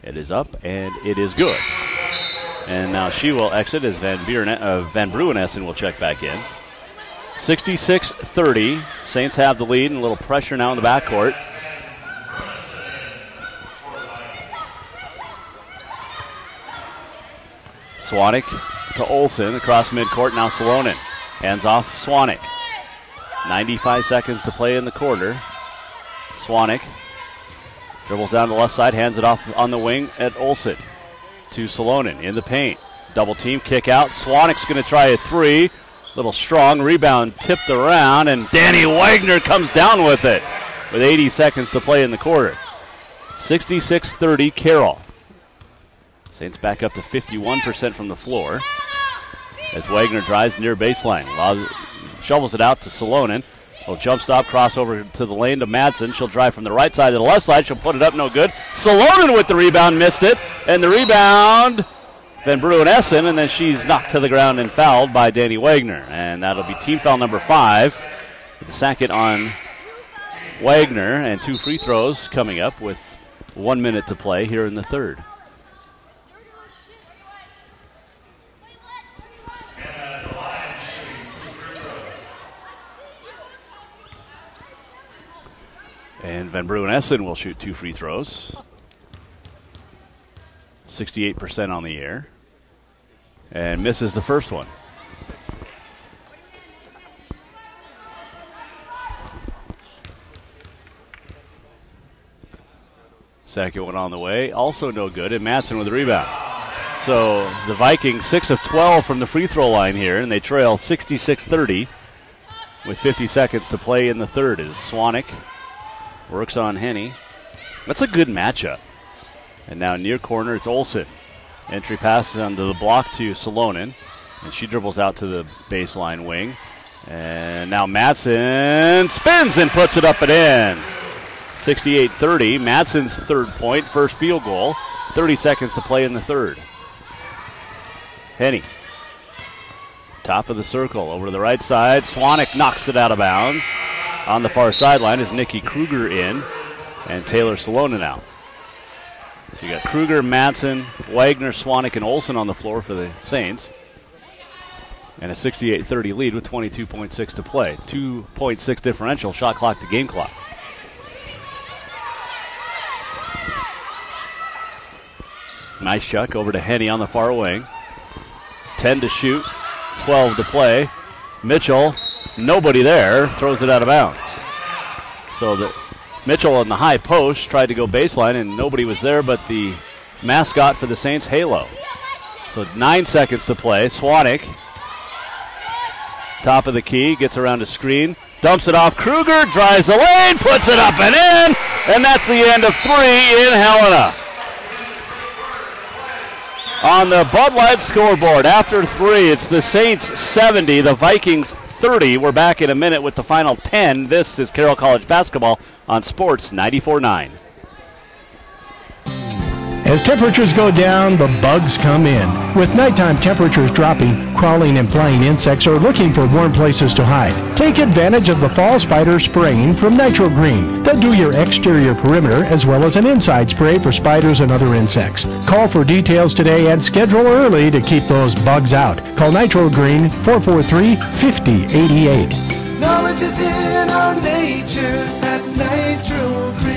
It is up and it is good. And now she will exit as Van Bruenessen will check back in. 66-30. Saints have the lead and a little pressure now in the backcourt. Swanek to Olsen across midcourt. Now Salonen. Hands off Swanek. 95 seconds to play in the quarter. Swanek dribbles down the left side, hands it off on the wing at Olsen. To Salonen in the paint. Double team, kick out. Swanek's going to try a three. Little strong rebound tipped around, and Danny Wagner comes down with it with 80 seconds to play in the quarter. 66-30 Carroll. Saints back up to 51% from the floor as Wagner drives near baseline. Shovels it out to Salonen. Little jump stop, crossover to the lane to Madsen. She'll drive from the right side to the left side. She'll put it up, no good. Salonen with the rebound, missed it. And the rebound, Van Bruenessen, and then she's knocked to the ground and fouled by Danny Wagner. And that'll be team foul number 5. With the second on Wagner, and 2 free throws coming up with 1 minute to play here in the third. And Van Bruenessen will shoot 2 free throws. 68% on the air. And misses the first one. Second one on the way. Also no good. And Madsen with the rebound. So the Vikings 6 of 12 from the free throw line here. And they trail 66-30 with 50 seconds to play in the third. As Swanek works on Henny. That's a good matchup. And now near corner, it's Olsen. Entry passes onto the block to Salonen. And she dribbles out to the baseline wing. And now Madsen spins and puts it up and in. 68-30, Madsen's third point, first field goal. 30 seconds to play in the third. Henny, top of the circle, over to the right side. Swanek knocks it out of bounds. On the far sideline is Nikki Kruger in, and Taylor Salonen out. So you got Kruger, Madsen, Wagner, Swanek, and Olsen on the floor for the Saints. And a 68-30 lead with 22.6 to play. 2.6 differential, shot clock to game clock. Nice chuck over to Henny on the far wing. 10 to shoot, 12 to play. Mitchell, nobody there, throws it out of bounds. So Mitchell on the high post tried to go baseline, and nobody was there but the mascot for the Saints, Halo. So 9 seconds to play. Swanek, top of the key, gets around a screen, dumps it off. Kruger drives the lane, puts it up and in, and that's the end of 3 in Helena. On the Bud Light scoreboard, after 3, it's the Saints 70, the Vikings 30. We're back in a minute with the final 10. This is Carroll College basketball on Sports 94.9. As temperatures go down, the bugs come in. With nighttime temperatures dropping, crawling and flying insects are looking for warm places to hide. Take advantage of the fall spider spraying from Nitro Green. They'll do your exterior perimeter as well as an inside spray for spiders and other insects. Call for details today and schedule early to keep those bugs out. Call Nitro Green 443-5088. Knowledge is in our nature at Nitro Green.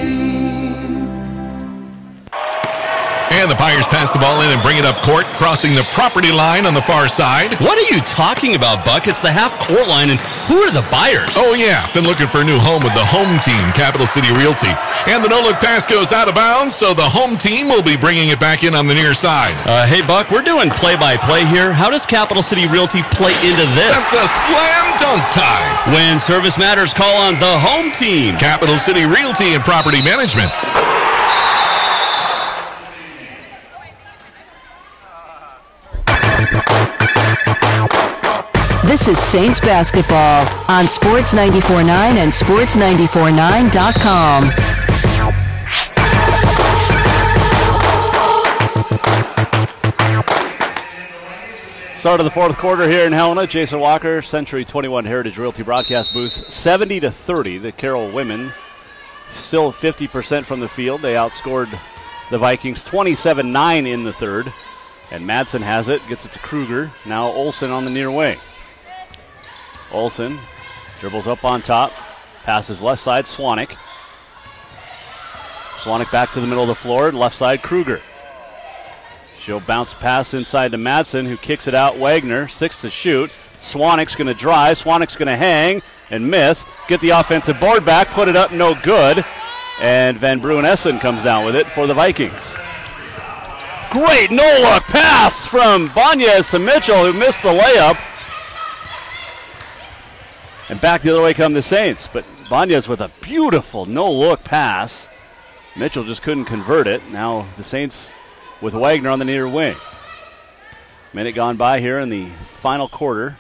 And the Pirates pass the ball in and bring it up court, crossing the property line on the far side. What are you talking about, Buck? It's the half-court line, and who are the buyers? Oh, yeah. Been looking for a new home with the home team, Capital City Realty. And the no-look pass goes out of bounds, so the home team will be bringing it back in on the near side. Hey, Buck, we're doing play-by-play here. How does Capital City Realty play into this? That's a slam dunk tie. When service matters, call on the home team. Capital City Realty and Property Management. This is Saints basketball on Sports 94.9 and Sports949.com. Start of the fourth quarter here in Helena. Jason Walker, Century 21 Heritage Realty broadcast booth. 70-30. The Carroll women still 50% from the field. They outscored the Vikings 27-9 in the third. And Madsen has it, gets it to Kruger. Now Olsen on the near wing. Olsen dribbles up on top, passes left side, Swanek. Swanek back to the middle of the floor, left side, Kruger. She'll bounce pass inside to Madsen, who kicks it out. Wagner, 6 to shoot. Swanek's going to drive, Swanek's going to hang and miss. Get the offensive board back, put it up, no good. And Van Bruin-Essen comes down with it for the Vikings. Great no-look pass from Banez to Mitchell, who missed the layup. And back the other way come the Saints. But Banez with a beautiful no-look pass. Mitchell just couldn't convert it. Now the Saints with Wagner on the near wing. Minute gone by here in the final quarter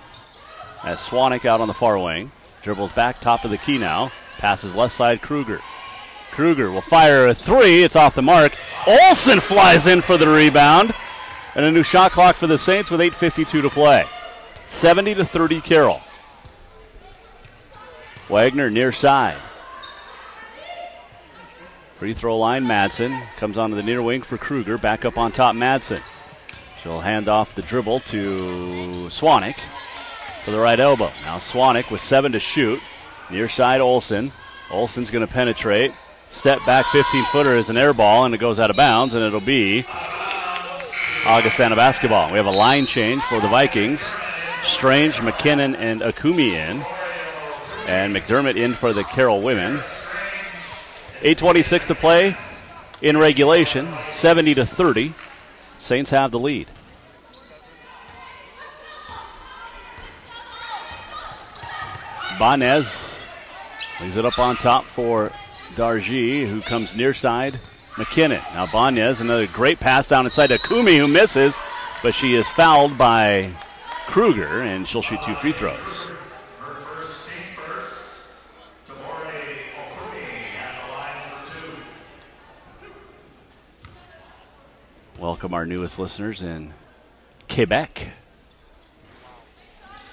as Swanek out on the far wing. Dribbles back top of the key now. Passes left side, Kruger. Kruger will fire a three. It's off the mark. Olsen flies in for the rebound. And a new shot clock for the Saints with 8:52 to play. 70-30 Carroll. Wagner near side. Free throw line, Madsen. Comes onto the near wing for Kruger. Back up on top, Madsen. She'll hand off the dribble to Swanek for the right elbow. Now Swanek with 7 to shoot. Near side, Olsen. Olsen's going to penetrate. Step back 15-footer is an air ball, and it goes out of bounds, and it'll be Augustana basketball. We have a line change for the Vikings. Strange, McKinnon, and Akumi in. And McDermott in for the Carroll women. 8:26 to play in regulation. 70-30. Saints have the lead. Banez leaves it up on top for Dargy, who comes near side. McKinnon. Now Banez, another great pass down inside to Akumi, who misses, but she is fouled by Kruger, and she'll shoot 2 free throws. Welcome our newest listeners in Quebec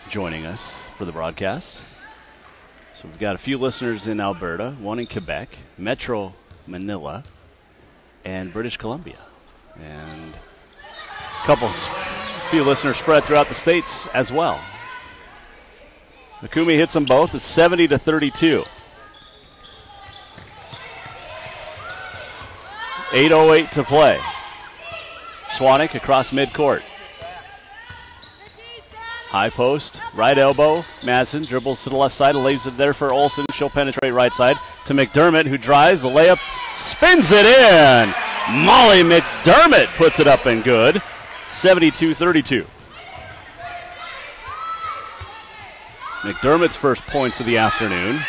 joining us for the broadcast. So we've got a few listeners in Alberta, one in Quebec, Metro Manila, and British Columbia. And a few listeners spread throughout the states as well. Mikumi hits them both. It's 70-32. 8:08 to play. Swanek across midcourt. High post, right elbow. Madsen dribbles to the left side and leaves it there for Olsen. She'll penetrate right side to McDermott, who drives. The layup, spins it in. Molly McDermott puts it up and good. 72-32. McDermott's first points of the afternoon.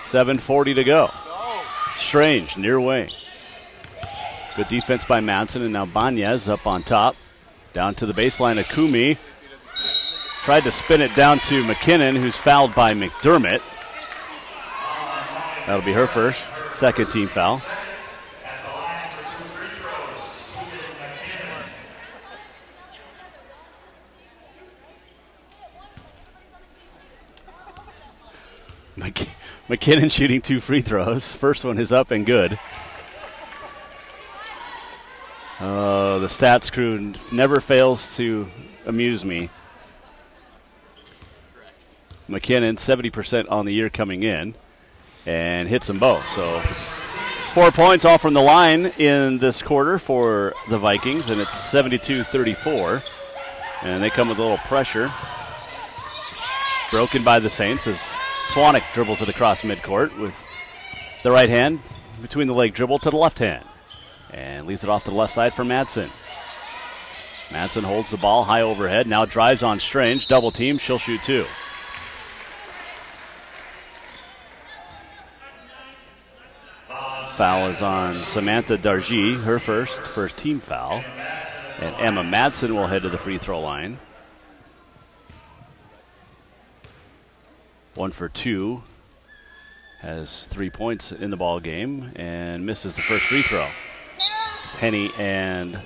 7:40 to go. Strange, near wing. Good defense by Madsen, and now Banez up on top. Down to the baseline, Akumi. Tried to spin it down to McKinnon, who's fouled by McDermott. That'll be her second team foul. McKinnon shooting 2 free throws. First one is up and good. The stats crew never fails to amuse me. McKinnon, 70% on the year coming in, and hits them both. So 4 points off from the line in this quarter for the Vikings, and it's 72-34. And they come with a little pressure. Broken by the Saints as Swanek dribbles it across midcourt with the right hand between the leg dribble to the left hand. And leaves it off to the left side for Madsen. Madsen holds the ball high overhead, now drives on Strange, double team, she'll shoot 2. Foul is on Samantha Dargy, her first team foul. And Emma Madsen will head to the free throw line. 1 for 2. Has 3 points in the ball game and misses the first free throw. Henny and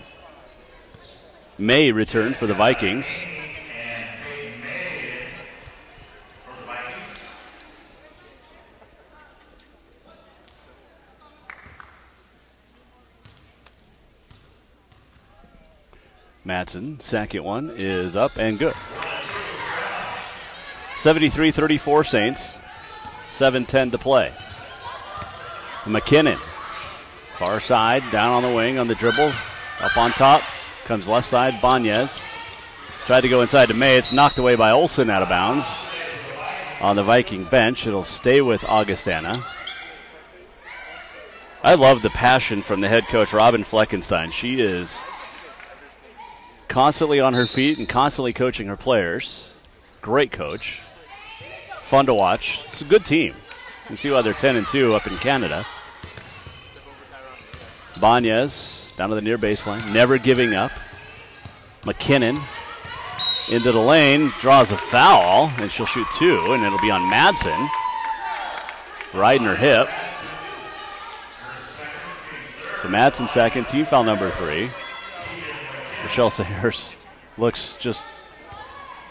May return for the Vikings. Madsen, second one is up and good. 73-34 Saints. 7:10 to play. McKinnon. Far side, down on the wing, on the dribble. Up on top, comes left side, Banez. Tried to go inside to May. It's knocked away by Olsen out of bounds. On the Viking bench, it'll stay with Augustana. I love the passion from the head coach, Robin Fleckenstein. She is constantly on her feet and constantly coaching her players. Great coach. Fun to watch. It's a good team. You can see why they're 10-2 up in Canada. Banez down to the near baseline, never giving up. McKinnon into the lane, draws a foul, and she'll shoot 2, and it'll be on Madsen. Right in her hip. So Madsen second, team foul number 3. Michelle Sayers looks just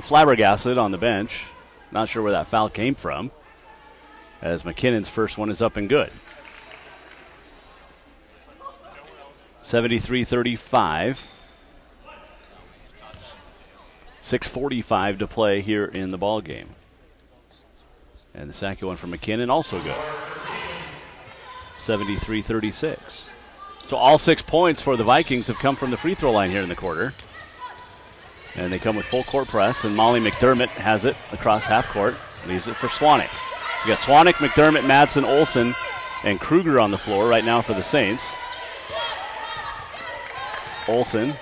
flabbergasted on the bench. Not sure where that foul came from, as McKinnon's first one is up and good. 73-35. 6:45 to play here in the ball game. And the second one from McKinnon also good. 73-36. So all 6 points for the Vikings have come from the free throw line here in the quarter. And they come with full court press, and Molly McDermott has it across half court. Leaves it for Swanek. You got Swanek, McDermott, Madsen, Olsen, and Kruger on the floor right now for the Saints. Olsen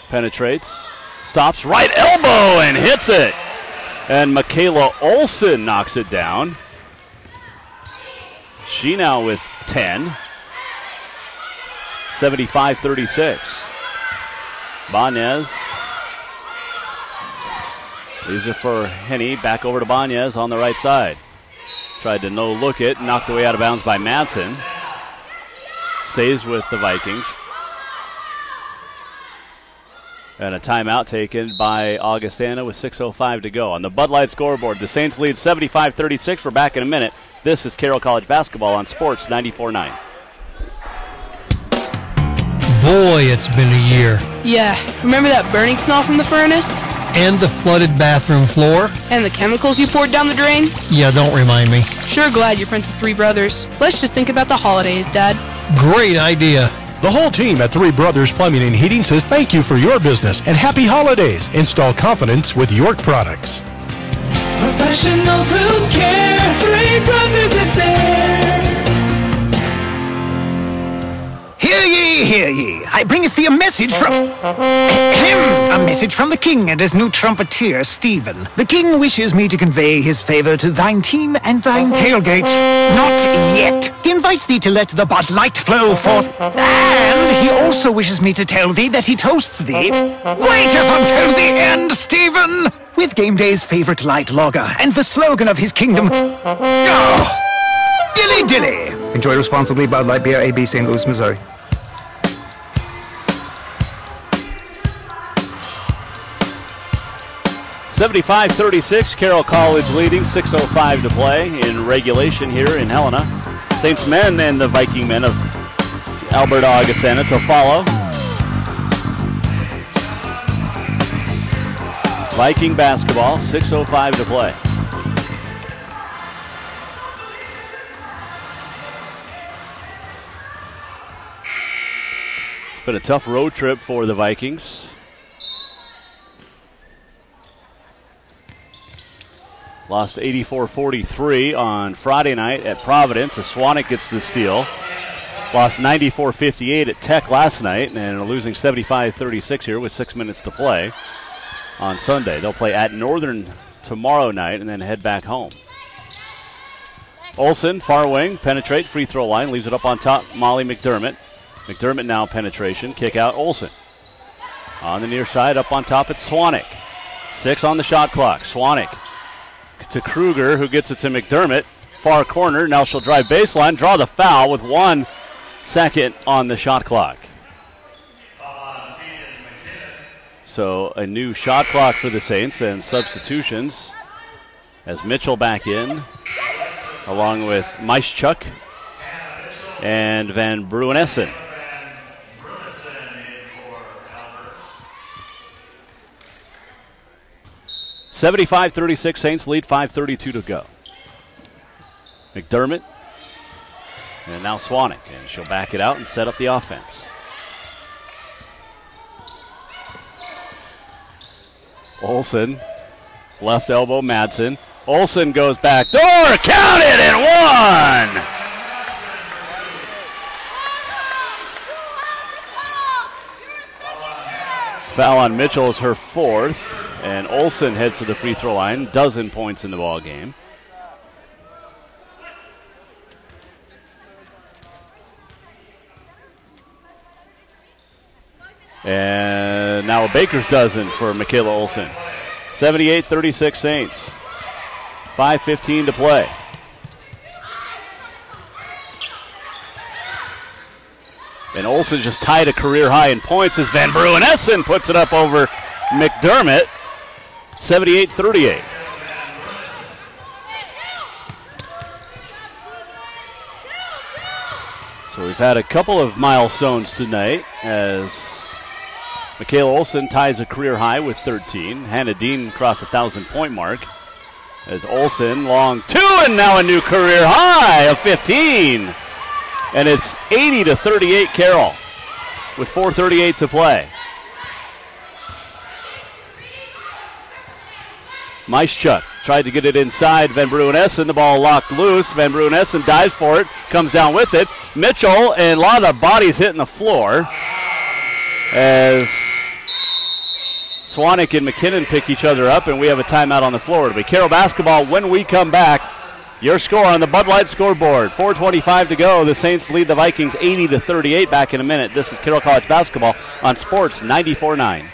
penetrates, stops, right elbow, and hits it. And Michaela Olsen knocks it down. She now with 10. 75-36. Banez leaves it for Henny. Back over to Banez on the right side. Tried to no-look it. Knocked away out of bounds by Madsen. stays with the Vikings. And a timeout taken by Augustana with 6:05 to go. On the Bud Light scoreboard, the Saints lead 75-36. We're back in a minute. This is Carroll College basketball on Sports 94.9. Boy, it's been a year. Yeah, remember that burning smell from the furnace? And the flooded bathroom floor. And the chemicals you poured down the drain? Yeah, don't remind me. Sure glad you're friends with Three Brothers. Let's just think about the holidays, Dad. Great idea. The whole team at Three Brothers Plumbing and Heating says thank you for your business and happy holidays. Install confidence with York products. Professionals who care. Three Brothers is there. Hear ye, hear ye. I bringeth thee a message from a message from the king and his new trumpeter, Stephen. The king wishes me to convey his favor to thine team and thine tailgate. Not yet. He invites thee to let the Bud Light flow forth. And he also wishes me to tell thee that he toasts thee. Waiteth until the end, Stephen! With game day's favorite light lager and the slogan of his kingdom, oh, Dilly Dilly. Enjoy responsibly. Bud Light Beer, AB, St. Louis, Missouri. (75-36), Carroll College leading, 6:05 to play in regulation here in Helena. Saints men and the Viking men of Alberta-Augstana to follow. Viking basketball, 6:05 to play. It's been a tough road trip for the Vikings. Lost 84-43 on Friday night at Providence. Aswanick gets the steal. Lost 94-58 at Tech last night and are losing 75-36 here with 6 minutes to play on Sunday. They'll play at Northern tomorrow night and then head back home. Olsen, far wing, penetrate, free throw line, leaves it up on top, Molly McDermott. McDermott now penetration, kick out Olsen. On the near side, up on top, it's Swanwick. 6 on the shot clock. Swanwick to Kruger, who gets it to McDermott. Far corner, now she'll drive baseline, draw the foul with 1 second on the shot clock. So a new shot clock for the Saints and substitutions as Mitchell back in, along with Meischuk and Van Bruinessen. (75-36), Saints lead, 5:32 to go. McDermott, and now Swanwick, and she'll back it out and set up the offense. Olsen, left elbow, Madsen. Olsen goes back door, counted and 1! Foul on Mitchell is her 4th. And Olsen heads to the free throw line. 12 points in the ball game. And now a baker's dozen for Michaela Olsen. 78-36 Saints. 5:15 to play. And Olsen just tied a career high in points as Van Bruinessen puts it up over McDermott. 78-38. So we've had a couple of milestones tonight as Michaela Olsen ties a career high with 13. Hannah Dean crossed the 1,000-point mark as Olsen long 2 and now a new career high of 15. And it's 80-38 Carroll with 4:38 to play. Meischuk tried to get it inside Van Bruinessen. The ball locked loose. Van Bruinessen dives for it, comes down with it. Mitchell, and a lot of bodies hitting the floor as Swanwick and McKinnon pick each other up, and we have a timeout on the floor. It'll be Carroll basketball when we come back. Your score on the Bud Light scoreboard. 4:25 to go. The Saints lead the Vikings 80-38. Back in a minute. This is Carroll College basketball on Sports 94.9.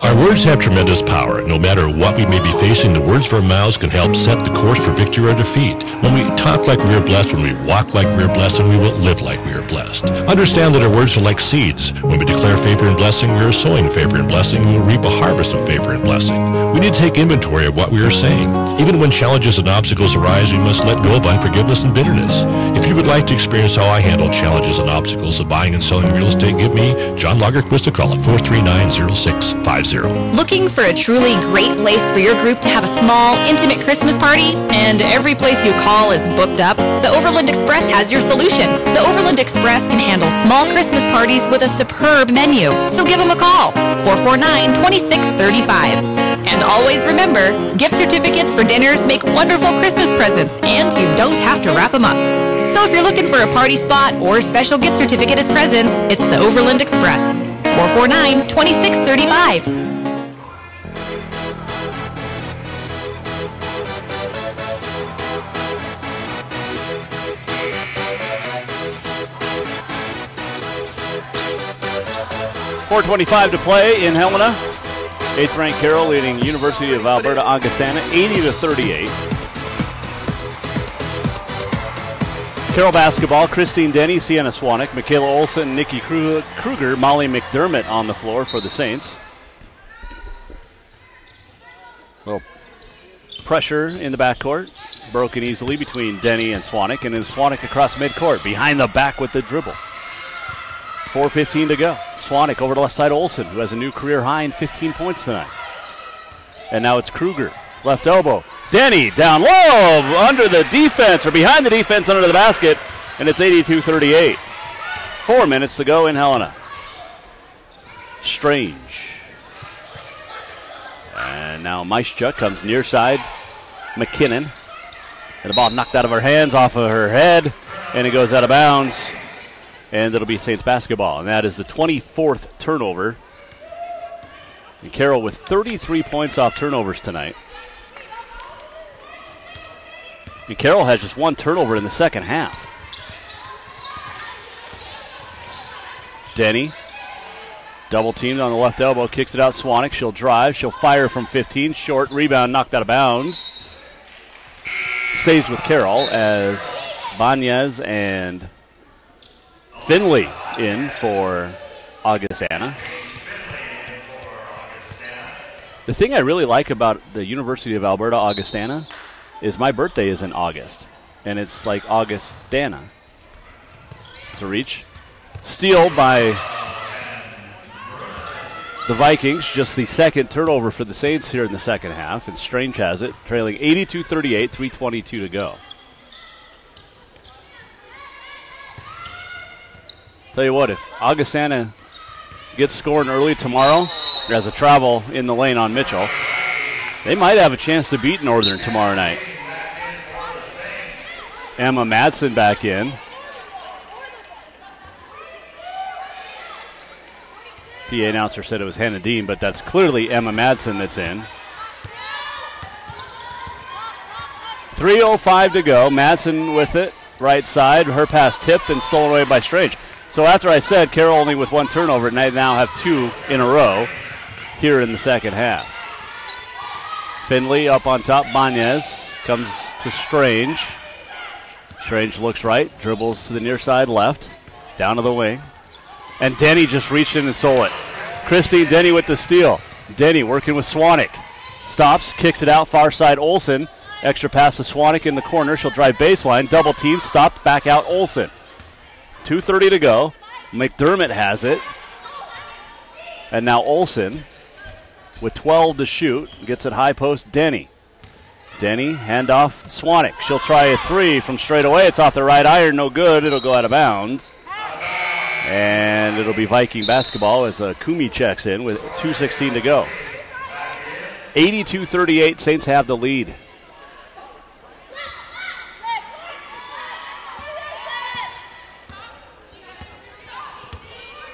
Our words have tremendous power. No matter what we may be facing, the words of our mouths can help set the course for victory or defeat. When we talk like we are blessed, when we walk like we are blessed, and we will live like we are are blessed. Understand that our words are like seeds. When we declare favor and blessing, we are sowing favor and blessing. We will reap a harvest of favor and blessing. We need to take inventory of what we are saying. Even when challenges and obstacles arise, we must let go of unforgiveness and bitterness. If you would like to experience how I handle challenges and obstacles of buying and selling real estate, give me, John Lagerquist, a call at 439-0650. Looking for a truly great place for your group to have a small, intimate Christmas party, and every place you call is booked up? The Overland Express has your solution. The Overland Express can handle small Christmas parties with a superb menu. So give them a call, 449-2635. And always remember, gift certificates for dinners make wonderful Christmas presents, and you don't have to wrap them up. So if you're looking for a party spot or special gift certificate as presents, it's the Overland Express, 449-2635. 4:25 to play in Helena. 8th ranked Carroll leading University of Alberta-Augstana 80-38. Carroll basketball, Christine Denny, Sienna Swanek, Michaela Olsen, Nikki Kruger, Molly McDermott on the floor for the Saints. Little pressure in the backcourt. Broken easily between Denny and Swanek, and then Swanek across midcourt, behind the back with the dribble. 4:15 to go. Swanek over to left side Olsen, who has a new career high in 15 points tonight. And now it's Kruger, left elbow. Denny down low, under the defense, or behind the defense under the basket, and it's 82-38. 4 minutes to go in Helena. Strange. And now Meischuk comes near side. McKinnon. And the ball knocked out of her hands, off of her head, and it goes out of bounds. And it'll be Saints basketball. And that is the 24th turnover. And Carroll with 33 points off turnovers tonight. And Carroll has just one turnover in the second half. Denny, double teamed on the left elbow, kicks it out. Swanek, she'll drive, she'll fire from 15, short, rebound, knocked out of bounds. Stays with Carroll as Banez and Finley in for Augustana. The thing I really like about the University of Alberta-Augustana is my birthday is in August, and it's like Augustana. It's a reach. Steal by the Vikings, just the second turnover for the Saints here in the second half, and Strange has it, trailing 82-38, 3:22 to go. Tell you what, if Augustana gets scoring early tomorrow, or has a travel in the lane on Mitchell, they might have a chance to beat Northern tomorrow night. Emma Madsen back in. PA announcer said it was Hannah Dean, but that's clearly Emma Madsen that's in. 3:05 to go. Madsen with it, right side. Her pass tipped and stolen away by Strange. So after I said Carroll only with one turnover, and they now have two in a row here in the second half. Finley up on top. Banez comes to Strange. Strange looks right, dribbles to the near side left, down to the wing. And Denny just reached in and stole it. Christine Denny with the steal. Denny working with Swanek. Stops, kicks it out, far side Olsen. Extra pass to Swanek in the corner. She'll drive baseline, double team, stopped, back out Olsen. 2:30 to go. McDermott has it. And now Olsen with 12 to shoot. Gets it high post, Denny. Denny, handoff, Swanek. She'll try a three from straight away. It's off the right iron, no good. It'll go out of bounds. And it'll be Viking basketball as Kumi checks in with 2:16 to go. 82-38, Saints have the lead.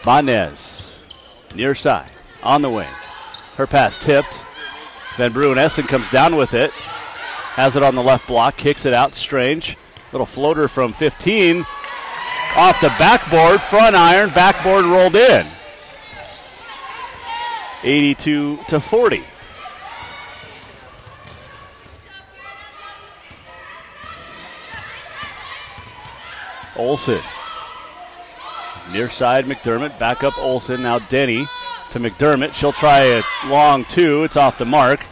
Banez, near side, on the wing. Her pass tipped. Van Bruin-Essen comes down with it. Has it on the left block, kicks it out, Strange. Little floater from 15. Off the backboard, front iron, backboard rolled in. 82-40. Olsen Near side, McDermott, back up Olsen, now Denny to McDermott. She'll try a long two, it's off the mark.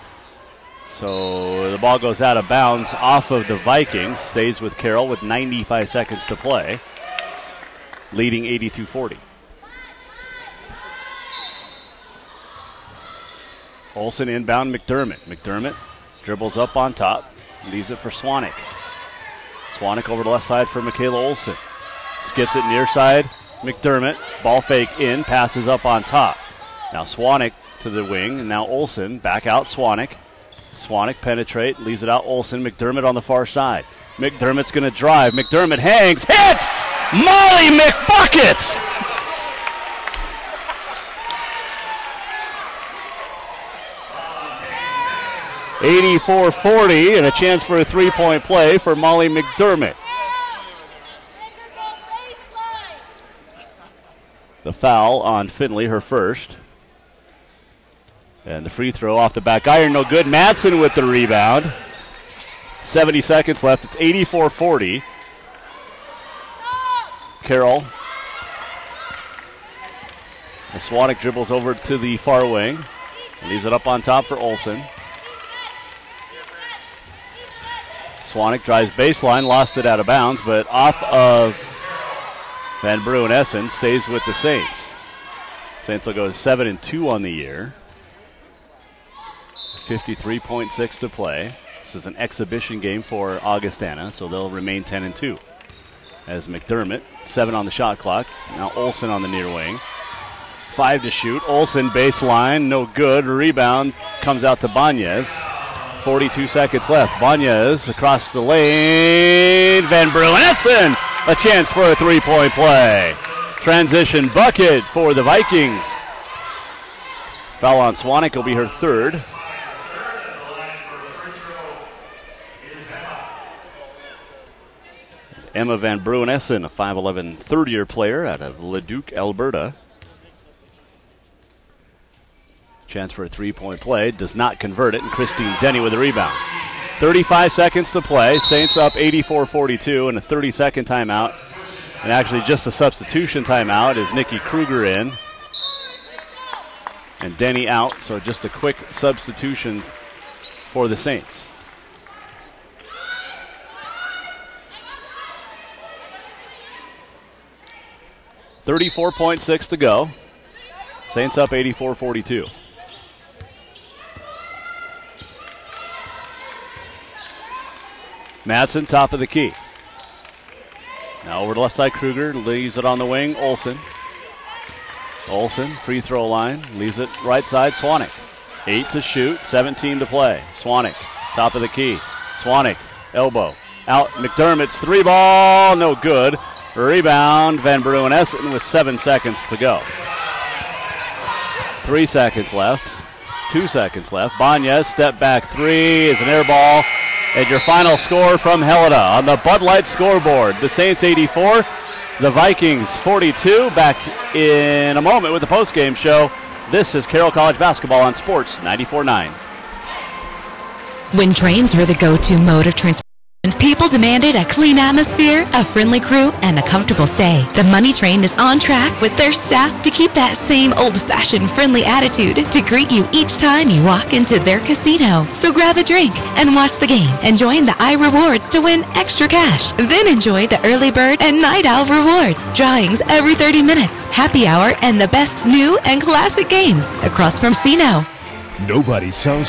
So the ball goes out of bounds off of the Vikings, stays with Carroll with 95 seconds to play, leading 82-40. Olsen inbound McDermott. McDermott dribbles up on top, leaves it for Swanek. Swanek over the left side for Michaela Olsen. Skips it near side, McDermott, ball fake in, passes up on top. Now Swanek to the wing, and now Olsen back out Swanek. Swanek penetrate, leaves it out Olsen. McDermott on the far side. McDermott's going to drive. McDermott hangs, hits! Molly McBuckets! (84-40) and a chance for a three-point play for Molly McDermott. The foul on Finley, her first. And the free throw off the back iron, no good. Madsen with the rebound. 70 seconds left. It's 84-40. Carroll. And Swanek dribbles over to the far wing. Leaves it up on top for Olsen. Swanek drives baseline, lost it out of bounds, but off of Van Bruin-Essen, stays with the Saints. Saints will go 7-2 on the year. 53.6 to play. This is an exhibition game for Augustana, so they'll remain 10-2. As McDermott, 7 on the shot clock. Now Olsen on the near wing. 5 to shoot. Olsen baseline, no good. Rebound comes out to Banez. 42 seconds left. Banez across the lane. Van Bruin-Essen, a chance for a three-point play. Transition bucket for the Vikings. Foul on Swanek will be her third. Emma Van Bruin-Essen, a 5'11", third-year player out of Leduc, Alberta. Chance for a three-point play, does not convert it, and Christine Denny with a rebound. 35 seconds to play, Saints up 84-42, and a 30-second timeout. And actually just a substitution timeout is Nikki Kruger in. And Denny out, so just a quick substitution for the Saints. .6 to go. Saints up 84-42. Madsen, top of the key. Now over to left side, Kruger leaves it on the wing. Olsen. Olsen, free throw line, leaves it right side. Swanek. 8 to shoot, 17 to play. Swanek, top of the key. Swanek, elbow. Out, McDermott's three ball, no good. Rebound, Van Bruin-Essen with 7 seconds to go. 3 seconds left. 2 seconds left. Banez, step back three is an air ball. And your final score from Helena on the Bud Light scoreboard. The Saints 84, the Vikings 42. Back in a moment with the postgame show. This is Carroll College basketball on Sports 94.9. When trains are the go-to mode of transportation, people demanded a clean atmosphere, a friendly crew, and a comfortable stay. The Money Train is on track with their staff to keep that same old-fashioned friendly attitude to greet you each time you walk into their casino. So grab a drink and watch the game and join the iRewards to win extra cash. Then enjoy the early bird and night owl rewards, drawings every 30 minutes, happy hour, and the best new and classic games across from casino. Nobody sounds